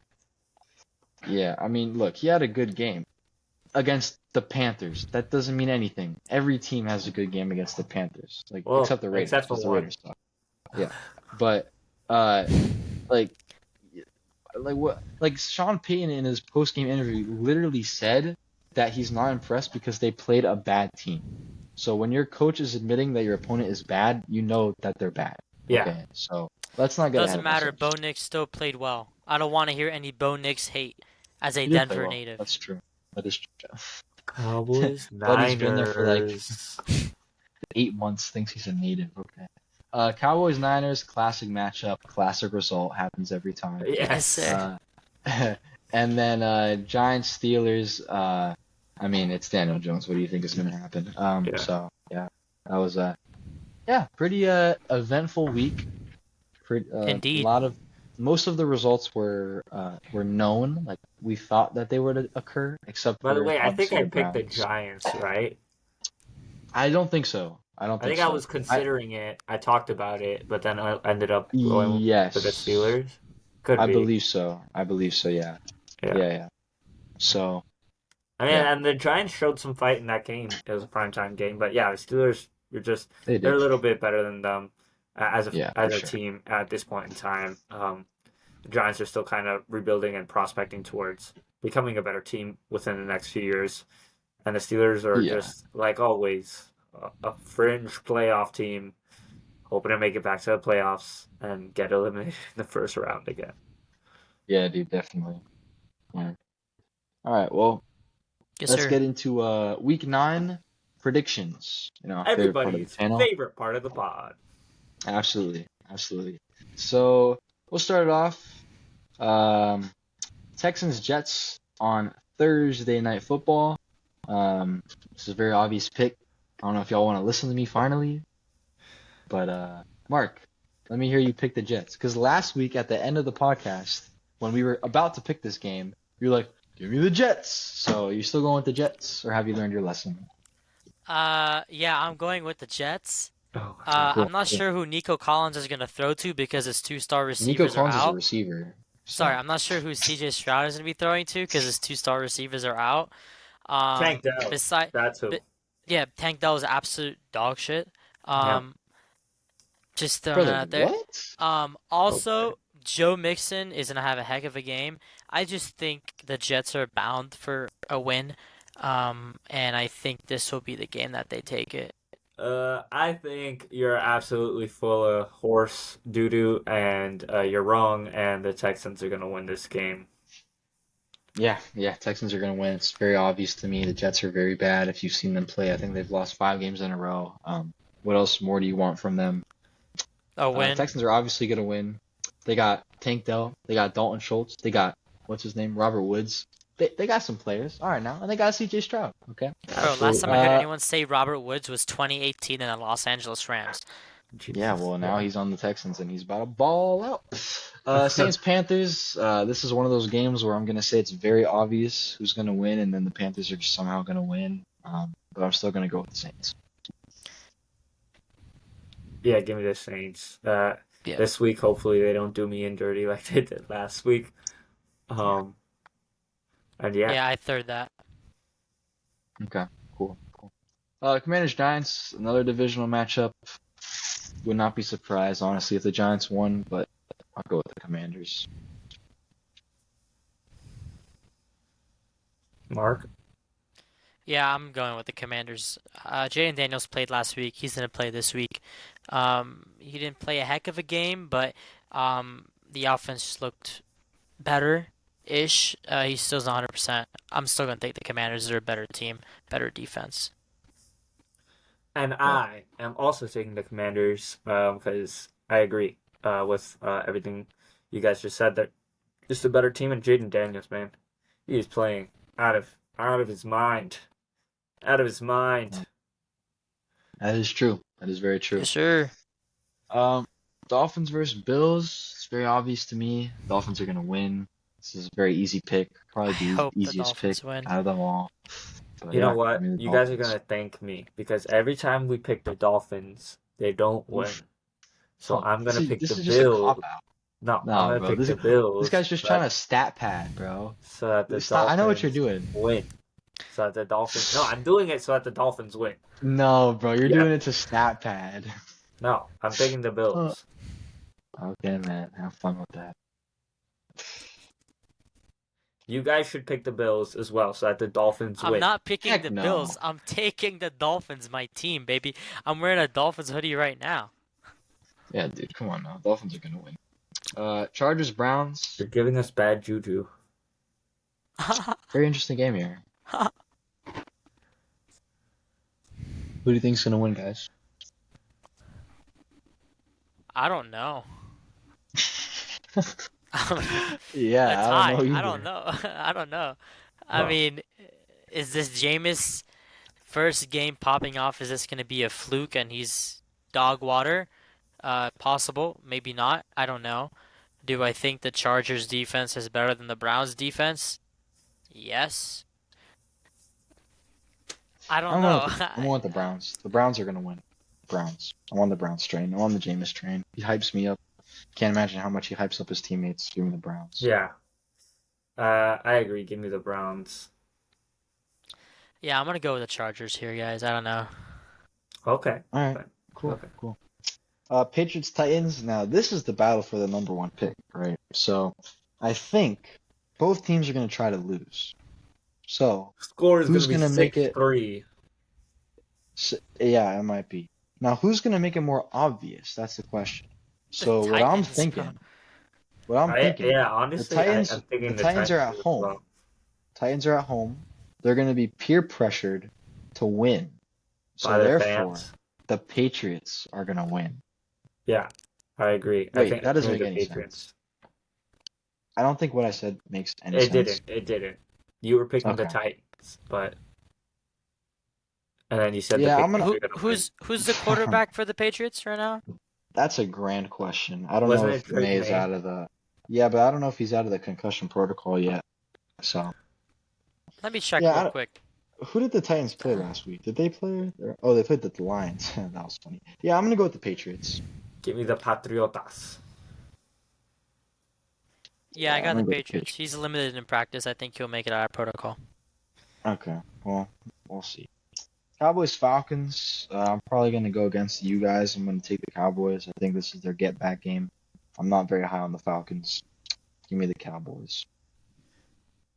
Yeah, I mean, look, he had a good game. against the Panthers. That doesn't mean anything. Every team has a good game against the Panthers, like Well, except the Raiders, except for because the one. Raiders suck. Yeah, but uh, like what? Like Sean Payton in his post game interview literally said that he's not impressed because they played a bad team. So when your coach is admitting that your opponent is bad, you know that they're bad. Yeah. Okay, so let's not get ahead Doesn't of matter. ourselves. Bo Nix still played well. I don't want to hear any Bo Nix hate as a He did play Denver well. native. That's true. That is true. Cowboys, Buddy's been there for like Niners. 8 months, thinks he's a native. Okay. Cowboys Niners, classic matchup, classic result, happens every time. Yes, Yes. sir. And then Giants Steelers, I mean it's Daniel Jones. What do you think is gonna happen? Yeah. So yeah, that was pretty eventful week. A Indeed. lot of most of the results were known, like we thought that they would occur, except By the for way, I think obviously I the picked the Browns. Giants, right? I don't think so. I don't I think think I so. was considering it. I talked about it, but then I ended up going with the Yes, Steelers. Could I be. believe so. I believe so. Yeah, Yeah. yeah, yeah. So I mean, yeah, and the Giants showed some fight in that game. It was a primetime game, but yeah, the Steelers, they they're a did. little bit better than them Yeah, for as a sure. team at this point in time. The Giants are still kind of rebuilding and prospecting towards becoming a better team within the next few years, and the Steelers are Yeah, just like always a fringe playoff team, hoping to make it back to the playoffs and get eliminated in the first round again. yeah, dude, definitely. Yeah. All right, well, Yes, let's sir. get into week 9 predictions. Our favorite part of the Everybody's channel. favorite part of the pod. Absolutely, absolutely. So we'll start it off. Um, Texans Jets on Thursday Night Football. This is a very obvious pick. I don't know if y'all want to listen to me finally, but Mark, let me hear you pick the Jets. Because last week at the end of the podcast, when we were about to pick this game, you were like, "Give me the Jets." So you still going with the Jets, or have you learned your lesson? Yeah, I'm going with the Jets. Oh my god. Cool, I'm not cool. sure who Nico Collins is gonna throw to because his two-star Nico receivers are Collins is a out. receiver, Sorry, so I'm not sure who CJ Stroud is gonna be throwing to because his two-star receivers are out. Tank Dell. Beside, That's who. but yeah, Tank Dell is absolute dog shit. Yeah. Um, just throwing it brother, out there. what? Okay. Also, Joe Mixon is gonna have a heck of a game. I just think the Jets are bound for a win. And I think this will be the game that they take it. I think you're absolutely full of horse doo doo, and you're wrong, and the Texans are gonna win this game. Yeah, Texans are gonna win. It's very obvious to me. The Jets are very bad. If you've seen them play, I think they've lost 5 games in a row. What else more do you want from them? A win. Texans are obviously gonna win. They got Tank Dell. They got Dalton Schultz. They got what's his name, Robert Woods. They got some players. All right now, and they got C.J. Stroud. Okay. Bro, last Absolutely. time I heard anyone say Robert Woods was 2018 in the Los Angeles Rams. Yeah, Jesus. well now Yeah. he's on the Texans and he's about to ball out. Saints Panthers. This is one of those games where I'm gonna say it's very obvious who's gonna win, and then the Panthers are just somehow gonna win. But I'm still gonna go with the Saints. Yeah, give me the Saints. Yeah. This week, hopefully, they don't do me in dirty like they did last week. Yeah. And yeah, Yeah, I third that. Okay. Cool. Commanders Giants. Another divisional matchup. Would not be surprised honestly if the Giants won, but I'll go with the Commanders. Mark. Yeah, I'm going with the Commanders. Jaden Daniels played last week. He's gonna play this week. He didn't play a heck of a game, but the offense just looked better-ish. He still's 100%. I'm still gonna take the Commanders. They're a better team, better defense. And Yeah. I am also taking the Commanders because I agree with everything you guys just said. That just a better team, and Jaden Daniels, man, he is playing out of his mind, out of his mind. That is true. That is very true. Yes, sir. Dolphins versus Bills. It's very obvious to me. Dolphins are gonna win. This is a very easy pick. Probably I the hope the easiest pick Dolphins win. out of them all. So You know yeah, what? give me the You guys are Dolphins. gonna thank me because every time we pick the Dolphins, they don't win. Oof. So Oh, I'm gonna pick this the is just a Bills. cop out. No, I'm No, gonna bro. pick This the this Bills guy's just trying to stat pad, bro. so that the Stop. I know what you're Dolphins doing. win. so that the Dolphins. No, I'm doing it so that the Dolphins win. No, bro, you're Yeah. doing it to stat pad. No, I'm taking the Uh, Bills. Okay, man, have fun with that. You guys should pick the Bills as well so that the Dolphins I'm win. not picking Heck the no. Bills. I'm taking the Dolphins, my team, baby. I'm wearing a Dolphins hoodie right now. Yeah, dude, come on now. Dolphins are gonna win. Chargers Browns. You're giving us bad juju. Very interesting game here. Who do you think's gonna win, guys? I don't know. A Yeah, I don't know tie. I don't either. know. I don't know. I Well, mean, is this Jameis first game popping off? Is this going to be a fluke and he's dog water? Possible, maybe not. I don't know. Do I think the Chargers defense is better than the Browns defense? Yes. I don't know. I'm going with the Browns. The Browns are gonna win. Browns. I'm on the Browns train. I'm on the Jameis train. He hypes me up. Can't imagine how much he hypes up his teammates. Give me the Browns. yeah. I agree. Give me the Browns. Yeah, I'm gonna go with the Chargers here, guys. I don't know. Okay. All right. Okay. Cool. Okay. Cool. Patriots Titans. Now this is the battle for the number one pick, right? So I think both teams are gonna try to lose. So Score is going who's to be gonna make it? 6-3. Yeah, it might be. Now who's gonna make it more obvious? That's the question. The So Titans, bro. what I'm thinking, Yeah, the honestly, Titans, I'm thinking the the Titans are Titans at as home. well. Titans are at home. They're gonna be peer pressured to win. By So the therefore, fans. the Patriots are gonna win. Yeah, I agree. I Wait, think that I'm doesn't going make the any sense. Patriots. I don't think what I said makes any It sense. didn't. It didn't. You were picking the Okay. Titans, but and then you said the Yeah, I'm Patriots gonna. Who are going to win. who's the quarterback for the Patriots right now? That's a grand question. I don't know Wasn't it if Drake May is May? out of the. Yeah, but I don't know if he's out of the concussion protocol yet. So Let me check yeah, real quick. who did the Titans play last week? Did they play? Oh, they played the Lions. That was funny. Yeah, I'm gonna go with the Patriots. Give me the Patriotas. Yeah, I Yeah, I'm got gonna the go with the Patriots. He's Patriots. limited in practice. I think he'll make it out of protocol. Okay, well, we'll see. Cowboys Falcons. I'm probably gonna go against you guys. I'm gonna take the Cowboys. I think this is their get back game. I'm not very high on the Falcons. Give me the Cowboys.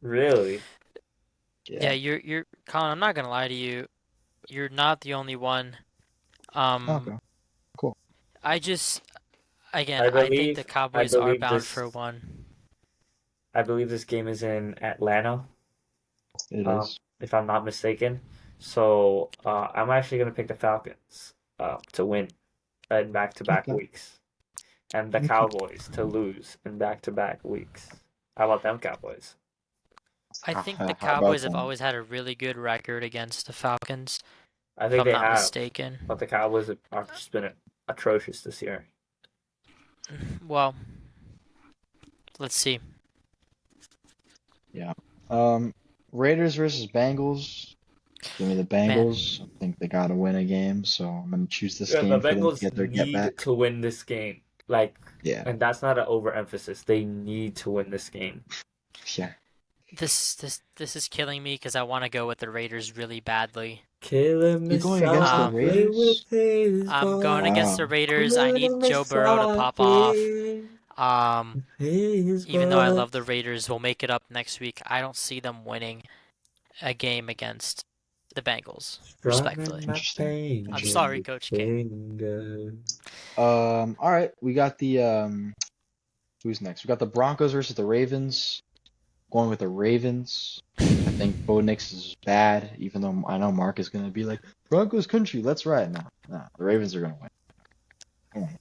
Really? Yeah, Yeah. you're Colin, I'm not gonna lie to you. You're not the only one. Um, Okay. Cool. I just again, I I think believe. the I Cowboys are believe bound this. for one. I believe this game is in Atlanta. It is. If I'm not mistaken. So I'm actually going to pick the Falcons to win in back-to-back Okay. weeks, and the Okay. Cowboys to lose in back-to-back weeks. How about them Cowboys? I think the How about Cowboys have them? always had a really good record against the Falcons, I if think I'm they not have, mistaken. but the Cowboys have just been atrocious this year. Well, let's see. Yeah. Raiders versus Bengals. Give me the Man, Bengals. I think they gotta win a game, so I'm gonna choose this Yeah, the game for them to Bengals get their get need back. to win this game. Like, Yeah. and that's not an overemphasis. They need to win this game. Yeah. this is killing me because I want to go with the Raiders really badly. Killing You're me going against the softly with Raiders? his I'm going voice. against the Wow. Raiders. I need Killing me Joe Burrow to pop off. softly Um, with his even though I voice. love the Raiders, we'll make it up next week. I don't see them winning a game against the Bengals, Strumming respectfully. my Interesting. pain I'm with Interesting. sorry, his Coach K. finger. All right. We got the who's next? We got the Broncos versus the Ravens. Going with the Ravens. I think Bo Nix is bad, even though I know Mark is gonna be like, Broncos country, let's ride. No, no, the Ravens are gonna win. Come on.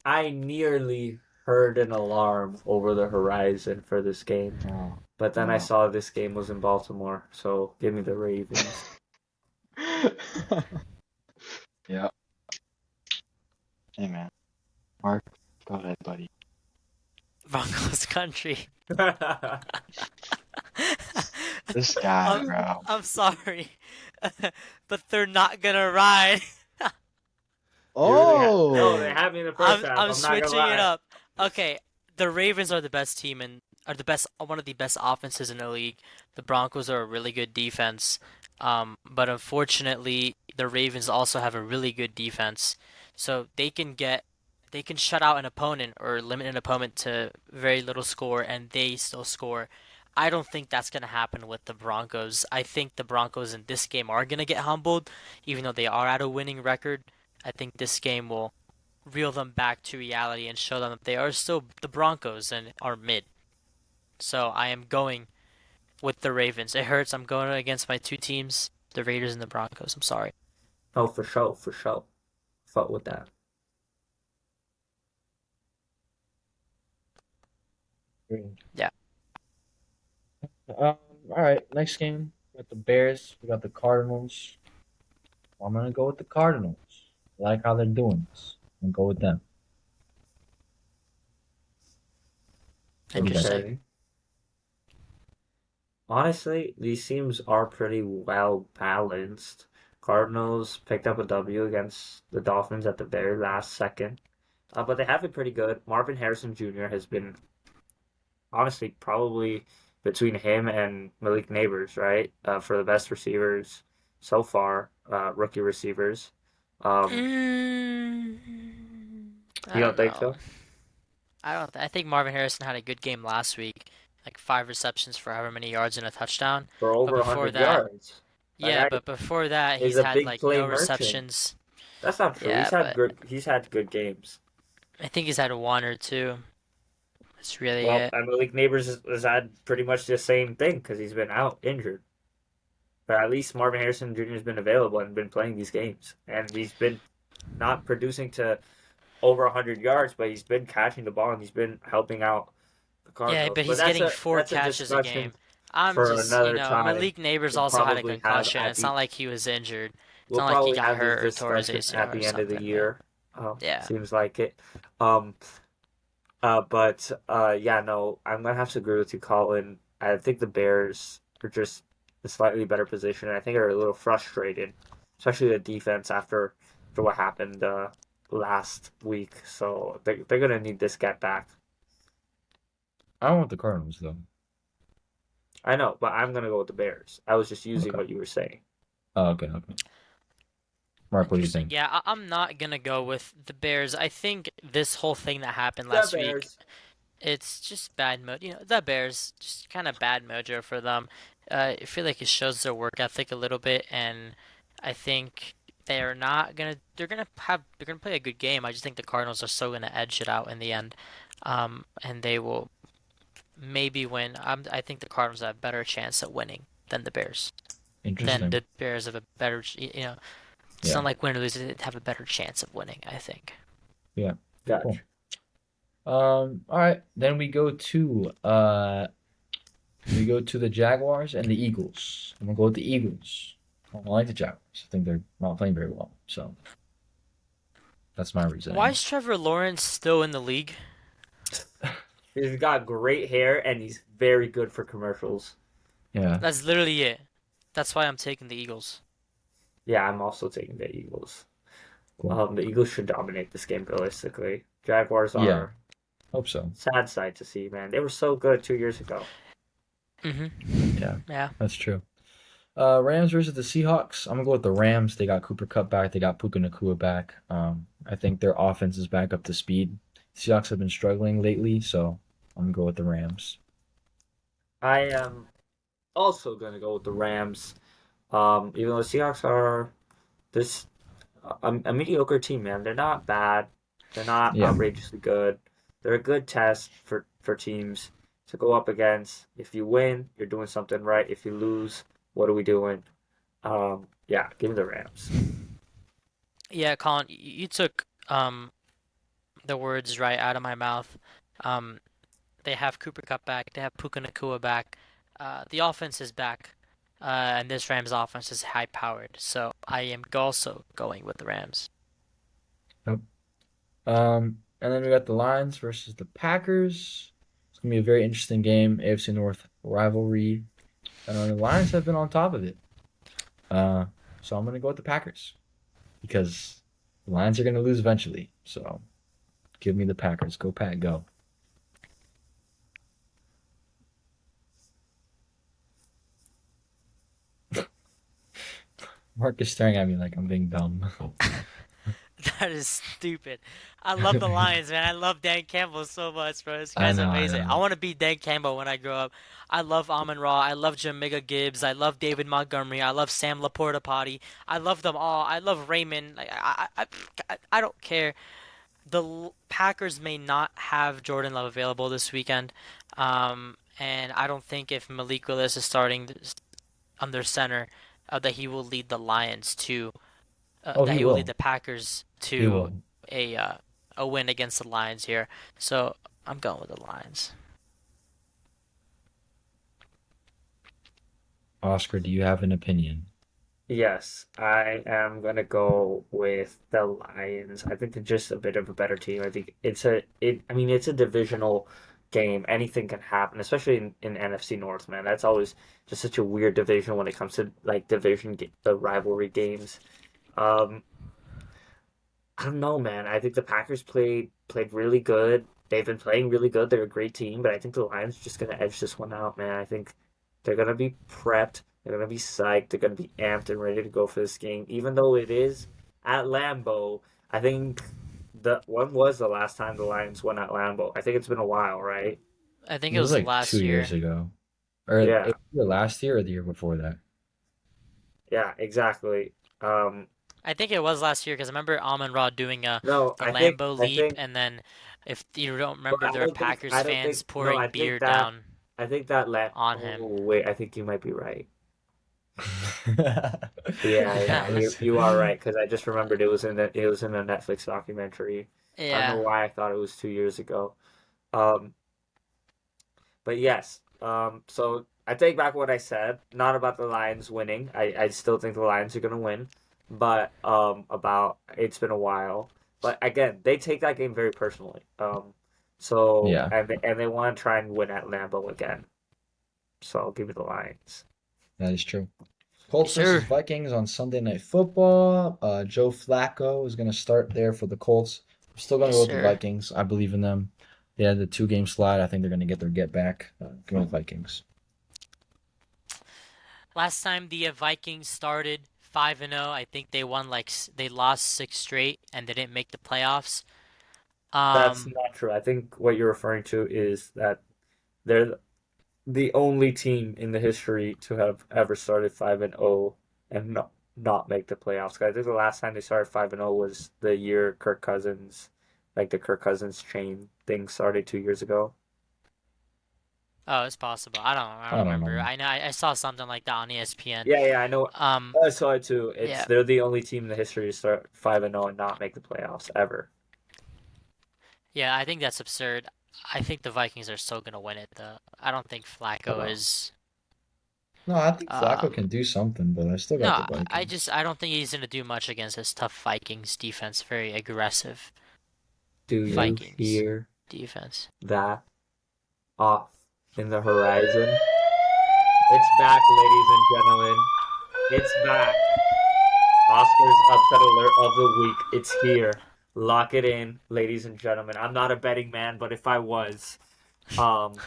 I nearly heard an alarm over the horizon for this game, Oh, but then I no. saw this game was in Baltimore, so give me the Ravens. Yeah. Hey man. Mark, go ahead, buddy. Broncos country. This guy, I'm, bro. I'm sorry, but they're not gonna ride. No, they Oh, had me in the first half. I'm I'm not gonna switching it lie. up. Okay, the Ravens are the best team and are the best one of the best offenses in the league. The Broncos are a really good defense. But unfortunately, the Ravens also have a really good defense. So they can shut out an opponent or limit an opponent to very little score and they still score. I don't think that's going to happen with the Broncos. I think the Broncos in this game are going to get humbled, even though they are at a winning record. I think this game will reel them back to reality and show them that they are still the Broncos and are mid. So I am going with the Ravens. It hurts. I'm going against my two teams, the Raiders and the Broncos. I'm sorry. Oh, for sure, for sure. Fought with that. Green. Yeah. All right, next game. We got the Bears. We got the Cardinals. I'm gonna go with the Cardinals. I like how they're doing this. I'm gonna go with them. What do you guys Interesting. think? Okay. Honestly, these teams are pretty well balanced. Cardinals picked up a W against the Dolphins at the very last second. But they have been pretty good. Marvin Harrison Jr. has been honestly probably between him and Malik Neighbors, right? For the best receivers so far, rookie receivers. Um, Mm, I you don't don't think know. so? I think Marvin Harrison had a good game last week, like 5 receptions for however many yards and a touchdown. For But over before 100 that, yards. That yeah, guy but before that, is he's a had big like play no merchant. receptions. That's not true. Yeah, but He's had good games. I think he's had one or two. That's really Well, it. and Malik Neighbors has had pretty much the same thing because he's been out injured. But at least Marvin Harrison Jr. has been available and been playing these games, and he's been not producing to over 100 yards, but he's been catching the ball and he's been helping out the Yeah, Cardinals. but But he's getting four that's a catches a discussion game. I'm for just, another time. Malik Neighbors We'll also had a probably have concussion. at It's not the like he was injured. It's we'll not like he probably got have this hurt or tore his discussion at ACL or the end of the something. Yeah. year. Yeah. Seems like it. Um, but yeah, no, I'm gonna have to agree with you, Colin. I think the Bears are just a slightly better position. I think they're a little frustrated, especially the defense after what happened last week. So they're gonna need this get back. I don't want the Cardinals though. I know, but I'm gonna go with the Bears. I was just using Okay. what you were saying. Oh, okay, okay. Mark, what do you Interesting. think? Yeah, I'm not gonna go with the Bears. I think this whole thing that happened The last week, Bears. it's just bad the Bears, just kind of bad mojo for them. I feel like it shows their work ethic a little bit, and I think they're gonna play a good game. I just think the Cardinals are so gonna edge it out in the end, and they will maybe win. I think the Cardinals have a better chance at winning than the Bears. Then Interesting. the Bears have a better, it's Yeah, not like win or lose, they have a better chance of winning, I think. yeah. Gotcha. Cool. All right. Then we go to the Jaguars and the Eagles. I'm gonna go with the Eagles. I don't like the Jaguars. I think they're not playing very well. So that's my Why reasoning. is Trevor Lawrence still in the league? He's got great hair and he's very good for commercials. Yeah. That's literally it. That's why I'm taking the Eagles. Yeah, I'm also taking the Eagles. Cool. The Eagles should dominate this game realistically. Jaguars Yeah. are Hope so. sad sight to see, man. They were so good 2 years ago. Yeah. Yeah. That's true. Rams versus the Seahawks. I'm gonna go with the Rams. They got Cooper Kupp back. They got Puka Nacua back. I think their offense is back up to speed. Seahawks have been struggling lately, so I'm gonna go with the Rams. I am also gonna go with the Rams. Even though the Seahawks are this a mediocre team, man. They're not bad. They're not Yeah. outrageously good. They're a good test for teams to go up against. If you win, you're doing something right. If you lose, what are we doing? Yeah, give me the Rams. Yeah, Colin, you took the words right out of my mouth. Um, they have Cooper Cup back. They have Puka Nacua back. The offense is back. And this Rams offense is high powered. So I am also going with the Rams. Yep. And then we got the Lions versus the Packers. It's gonna be a very interesting game. AFC North rivalry. The Lions have been on top of it. So I'm gonna go with the Packers because the Lions are gonna lose eventually. So give me the Packers. Go Pack, go. Mark is staring at me like I'm being dumb. That is stupid. I love the Lions, man. I love Dan Campbell so much, bro. This guy's I amazing. I know. want to be Dan Campbell when I grow up. I love Amon Ra. I love Jamaica Gibbs. I love David Montgomery. I love Sam Laporta Potty. I love them all. I love Raymond. Like I don't care. Packers may not have Jordan Love available this weekend, and I don't think if Malik Willis is starting under center, that he will lead the Lions to Oh, that he he will lead will. the Packers He to will. a uh, a win against the Lions here. So I'm going with the Lions. Oscar, do you have an opinion? Yes, I am gonna go with the Lions. I think they're just a bit of a better team. I think I mean it's a divisional game. Anything can happen, especially in NFC North, man. That's always just such a weird division when it comes to like the rivalry games. Um, I don't know, man. I think the Packers played really good. They've been playing really good. They're a great team, but I think the Lions are just gonna edge this one out, man. I think they're gonna be prepped. They're gonna be psyched. They're gonna be amped and ready to go for this game, even though it is at Lambeau. I think the when was the last time the Lions won at Lambeau? I think it's been a while, right? I think It it was was like last 2 years year. ago. Or Yeah, either last year or the year before that. yeah, exactly. I think it was last year because I remember Amon Ra doing No, the I think Lambeau I leap, think, and then if you don't but remember, there were Packers I don't think fans no, pouring beer down I think that on him. oh wait, I think you might be right. Yeah, Yeah, yeah, let's. you are right because I just remembered it was in a Netflix documentary. I don't know Yeah, why I thought it was 2 years ago. Um, but yes, so I take back what I said. Not about the Lions winning. I still think the Lions are gonna win, but about it's been a while. But again, they take that game very personally. Yeah, And they want to try and win at Lambeau again. So I'll give it the Lions. that is true. yes, Colts versus sir. Vikings on Sunday Night Football. Joe Flacco is going to start there for the Colts. I'm still going Yes, to go with the sir. Vikings. I believe in them. They had the 2 game slide. I think they're going to get their get back. Going with Vikings. Last time the Vikings started 5-0, I think they won they lost six straight and they didn't make the playoffs. That's Um, not true. I think what you're referring to is that they're the only team in the history to have ever started 5-0 and not make the playoffs. 'Cause I think the last time they started 5-0 was the year Kirk Cousins, like the Kirk Cousins chain thing started 2 years ago. oh, it's possible. I I don't don't remember. know. I know I saw something like that on ESPN. Yeah, yeah, I know. Um, I saw it too. It's yeah, they're the only team in the history to start 5-0 and not make the playoffs ever. yeah, I think that's absurd. I think the Vikings are still gonna win it though. I don't think Flacco Well, is. No, I think Flacco Um, can do something, but I still got the no, Vikings. I don't think he's gonna do much against this tough Vikings defense. Very aggressive do Yeah. you Vikings hear defense. that off in the horizon? It's back, ladies and gentlemen. It's back. Oscar's upset alert of the week. It's here. Lock it in, ladies and gentlemen. I'm not a betting man, but if I was, um,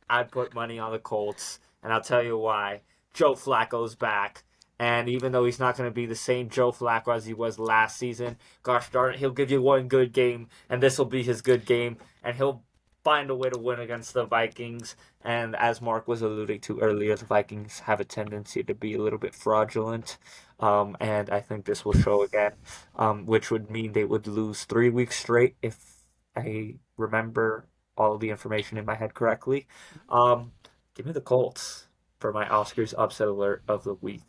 I'd put money on the Colts, and I'll tell you why. Joe Flacco's back, and even though he's not going to be the same Joe Flacco as he was last season, gosh darn it, he'll give you one good game, and this will be his good game, and he'll find a way to win against the Vikings. And as Mark was alluding to earlier, the Vikings have a tendency to be a little bit fraudulent. And I think this will show again, which would mean they would lose 3 weeks straight if I remember all the information in my head correctly. Um, Give me the Colts for my Oscars upset alert of the week.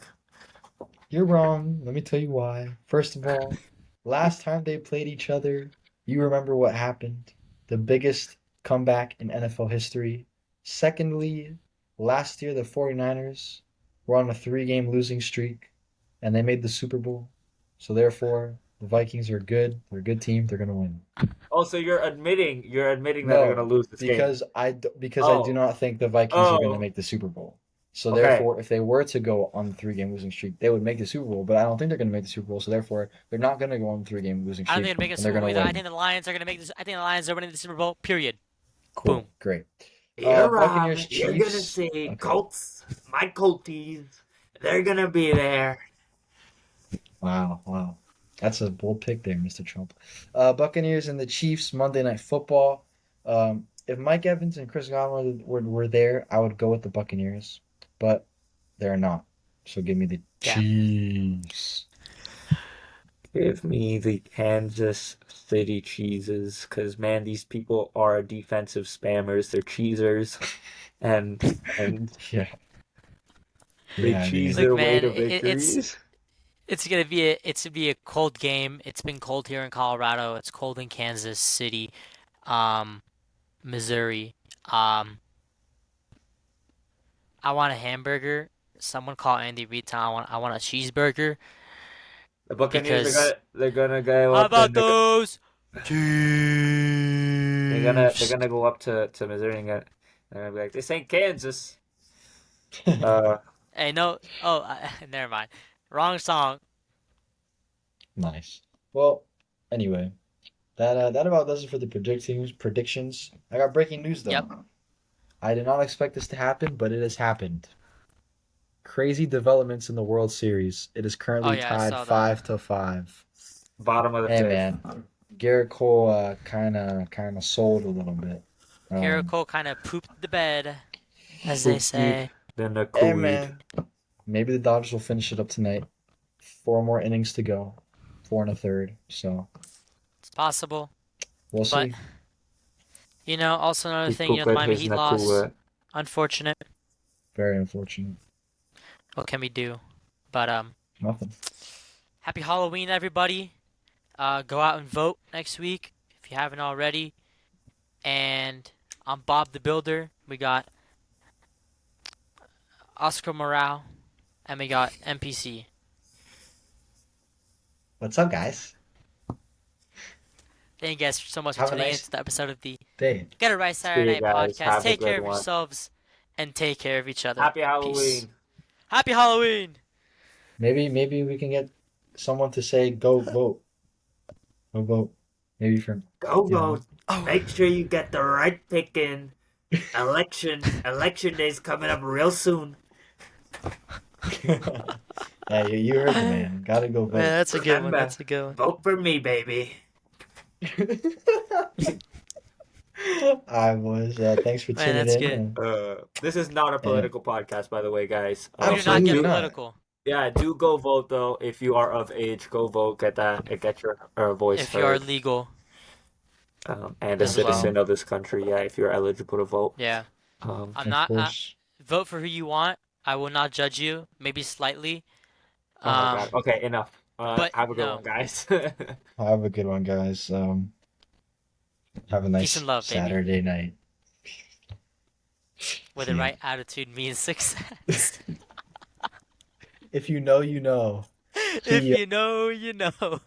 You're wrong. Let me tell you why. First of all, last time they played each other, you remember what happened. The biggest comeback in NFL history. Secondly, last year the 49ers were on a 3 game losing streak and they made the Super Bowl. So therefore, the Vikings are good. They're a good team. They're going to win. Oh, so you're admitting that they're No, gonna lose this game. because I do Oh, not think the Vikings are going to oh, make the Super Bowl. So okay. therefore, if they were to go on the 3 game losing streak, they would make the Super Bowl. But I don't think they're going to make the Super Bowl. So therefore, they're not going to go on the 3 game losing I don't streak, think they're gonna make a and they're Super going Bowl to either. I win. think the Lions are gonna make this. I think the Lions are winning the Super Bowl. Period. Boom. Cool, great. You're Buccaneers wrong. You're gonna Chiefs. say Okay, Colts. My Colties. They're gonna be there. Wow. That's a bold pick there, Mr. Trump. Buccaneers and the Chiefs, Monday Night Football. If Mike Evans and Chris Godwin were there, I would go with the Buccaneers, but they're not. So give me the Yeah. Chiefs. Give me the Kansas City Cheeses, because man, these people are defensive spammers. They're cheesers, and Yeah, they yeah. I cheese mean, Look, their way man, to victories. it's gonna be a cold game. It's been cold here in Colorado. It's cold in Kansas City, um, Missouri. Um, I want a hamburger. Someone call Andy Reid. I want a cheeseburger The Buccaneers are because gonna they're gonna go how up and about those they're Chiefs? gonna go up to Missouri and they're gonna be like, this ain't Kansas. Uh, Hey, no. Oh, never mind. Wrong song. nice. Well, anyway, that about does it for the predictions. I got breaking news Yep. though. I did not expect this to happen, but it has happened. Crazy developments in the World Series. It is Oh currently yeah, I tied saw that. 5-5. bottom of the Hey fifth. man, Garrett Cole kind of sold a little bit. Garrett Um, Cole kind of pooped the bed, as they Pooped say. then the hey Kool-Aid. man, maybe the Dodgers will finish it up tonight. 4 more innings to go, 4 1/3. So It's possible, we'll but see. also another He thing. pooped The at Miami his Heat lost. Nakua. Unfortunate. Very unfortunate. What can we do? But Nothing. happy Halloween, everybody. Go out and vote next week if you haven't already. And I'm Bob the Builder. We got Oscar Morale, and we got NPC. What's up, guys? Thank you guys so much for Have a tuning in nice to the episode of the day. Get It Right See Saturday you Night guys. podcast. Have a Take care good of one. yourselves and take care of each other. Happy Peace. Halloween. Happy Halloween! Maybe we can get someone to say go vote. Go vote. Maybe from Go you know. vote. Oh, Make sure you get the right pick in. Election day's coming up real soon. Yeah, you heard the man. Gotta go man, vote. that's a good one. Remember, That's a good one. vote for me, baby. I was. Thanks for Man, tuning that's in. good. This is not a And political podcast, by the way, guys. We do not get absolutely not. political. Yeah, do go vote though. If you are of age, go vote. Get your voice If you are heard. legal And a as well. citizen of this country. Yeah, if you're eligible to vote. Yeah. Um, I'm Of not. course. Vote for who you want. I will not judge you. Maybe slightly. oh my God. Okay, enough. But Have a good one, no. guys. Have a good one, guys. Have a Peace nice and love, baby. Saturday night. With See the ya. right attitude means success. If you know, you know. If See ya. you know, you know.